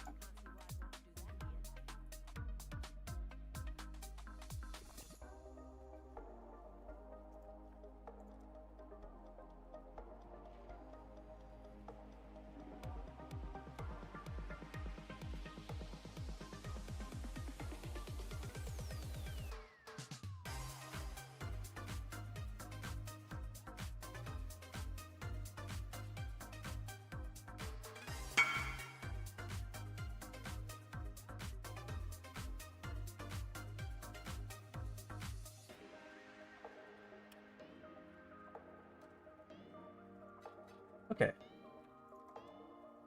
Okay.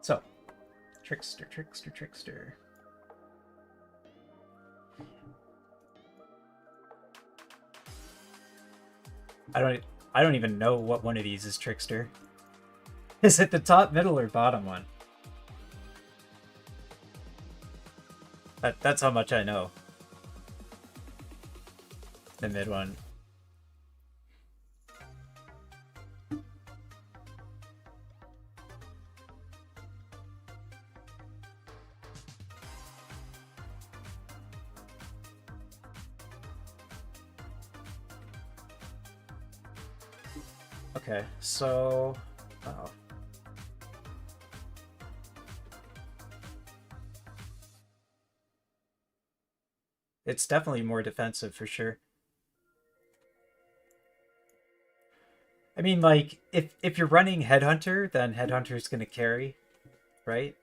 So, trickster, trickster, trickster. I don't even know what one of these is trickster. Is it the top, middle, or bottom one? That's how much I know. The mid one. Okay, so... oh. It's definitely more defensive for sure. I mean, like, if you're running Headhunter, then Headhunter's gonna carry, right?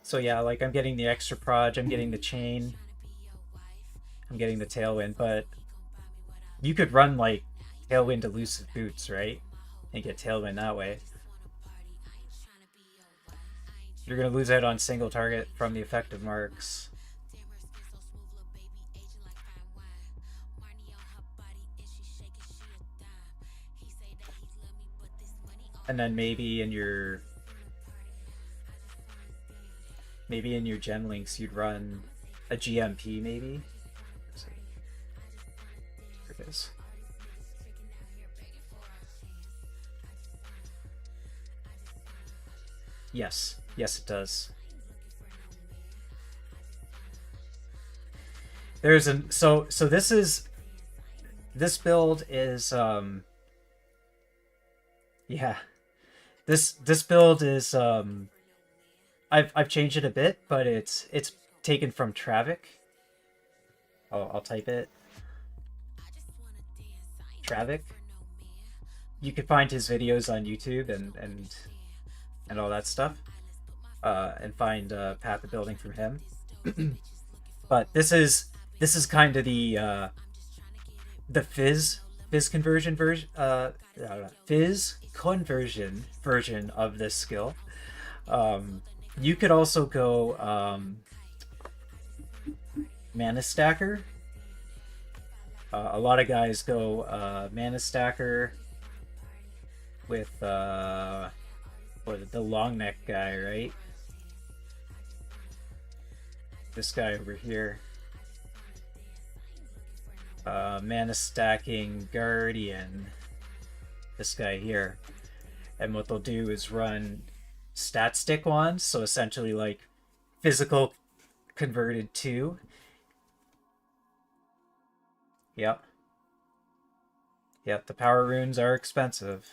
So yeah, like, I'm getting the extra proj, I'm getting the chain, I'm getting the tailwind, but you could run, like, tailwind elusive boots, right? And get tailwind that way. You're gonna lose out on single target from the effective marks. And then maybe in your gen links you'd run a GMP maybe. There it is. Yes, yes it does. There's an so this build is yeah. This build is I've changed it a bit, but it's taken from Travik. I'll type it. Travik. You could find his videos on YouTube and all that stuff. And find Path of Building from him. But this is kind of the Fizz conversion version Fizz conversion version of this skill. You could also go Mana Stacker. A lot of guys go Mana Stacker with the long neck guy, right? This guy over here. Mana stacking Guardian. This guy here. And what they'll do is run stat stick wands, so essentially like physical converted to. Yep. Yep, the power runes are expensive.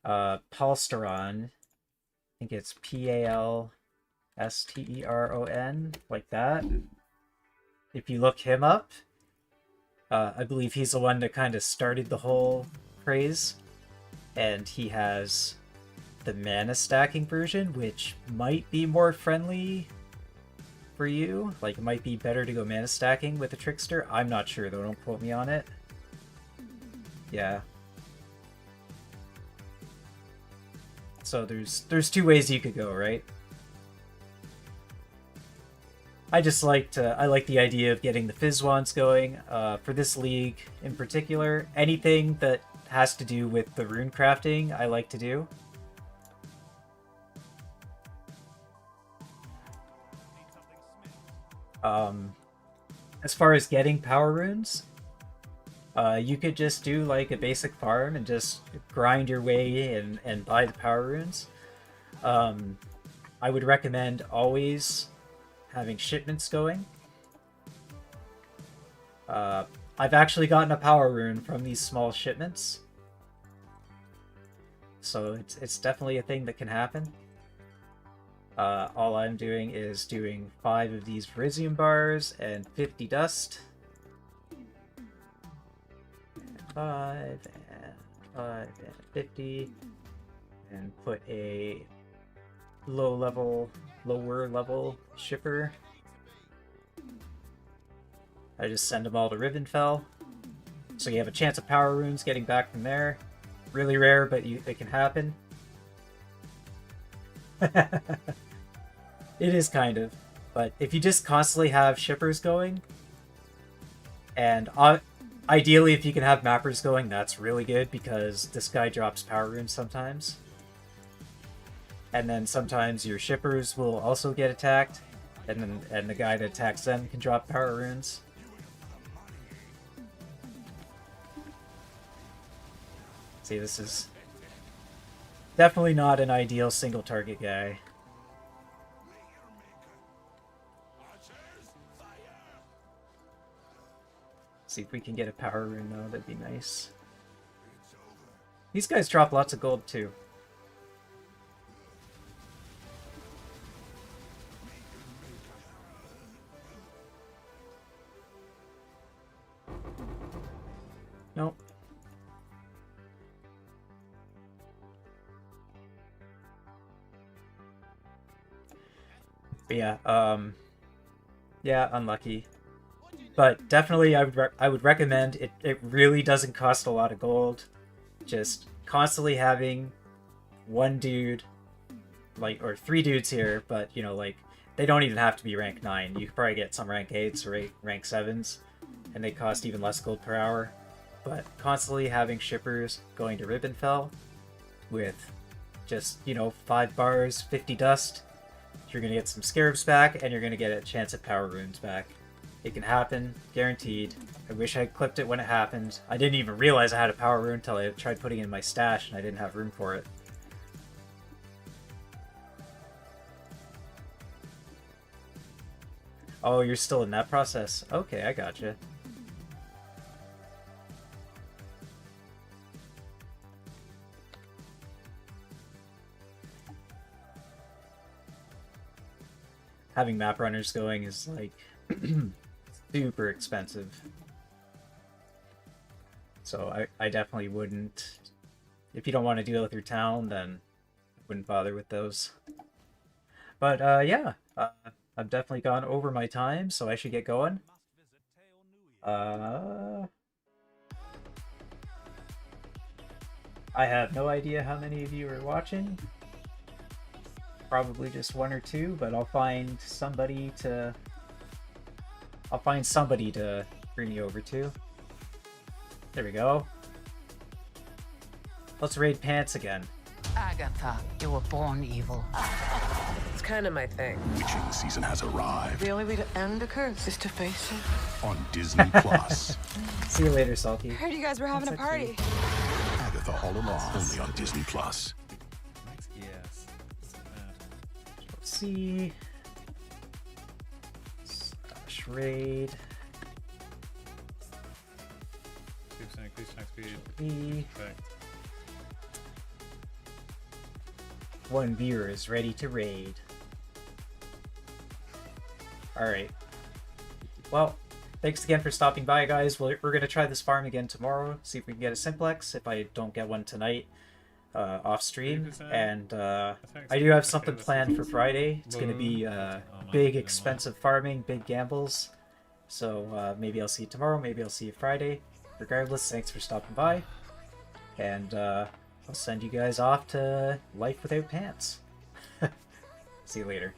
Palsteron. I think it's Palsteron, like that. If you look him up, I believe he's the one that kind of started the whole craze. And he has the mana stacking version, which might be more friendly for you. Like, it might be better to go mana stacking with a trickster. I'm not sure though, don't quote me on it. Yeah. So there's two ways you could go, right? I like the idea of getting the Fizz wands going. For this league in particular, anything that has to do with the rune crafting, I like to do. As far as getting power runes, You could just do like a basic farm and just grind your way and buy the power runes. I would recommend always having shipments going. I've actually gotten a power rune from these small shipments. So it's definitely a thing that can happen. All I'm doing is doing 5 of these Verizium bars and 50 dust. And 5 and 5 and 50. And put a lower level shipper. I just send them all to Rivenfell. So you have a chance of power runes getting back from there. Really rare, but it can happen. It is kind of. But if you just constantly have shippers going, and ideally if you can have mappers going, that's really good, because this guy drops power runes sometimes. And then sometimes your shippers will also get attacked, and the guy that attacks them can drop power runes. See, this is definitely not an ideal single target guy. See if we can get a power rune though, that'd be nice. These guys drop lots of gold too. Nope. But yeah, unlucky. But definitely I would recommend it. It really doesn't cost a lot of gold. Just constantly having one dude, like, or 3 dudes here, but you know, like, they don't even have to be rank 9. You could probably get some rank 8s or rank 7s, and they cost even less gold per hour. But constantly having shippers going to Rivenfell with just, you know, 5 bars, 50 dust, you're going to get some scarabs back, and you're going to get a chance at power runes back. It can happen, guaranteed. I wish I clipped it when it happened. I didn't even realize I had a power rune until I tried putting it in my stash and I didn't have room for it. Oh, you're still in that process? Okay, I gotcha. Having map runners going is like super expensive. So I definitely wouldn't. If you don't want to deal with your town, then I wouldn't bother with those. But yeah, I've definitely gone over my time, so I should get going. I have no idea how many of you are watching. Probably just 1 or 2, but I'll find somebody to bring me over to. There we go. Let's raid Pants again. Agatha, you were born evil. It's kind of my thing. Witching season has arrived The only way to end a curse is to face it. on Disney Plus. See you later, Salty. Heard you guys were having a party. Agatha all along, only on Disney Plus. Yes. Let's see. / raid. 2% increase attack speed. E. Effect. 1 viewer is ready to raid. Alright. Well, thanks again for stopping by, guys. We're going to try this farm again tomorrow, see if we can get a simplex, if I don't get one tonight, off stream. And I do have something planned for Friday. It's going to be big, expensive farming, big gambles. So maybe I'll see you tomorrow, maybe I'll see you Friday. Regardless, thanks for stopping by. And I'll send you guys off to life without pants. See you later.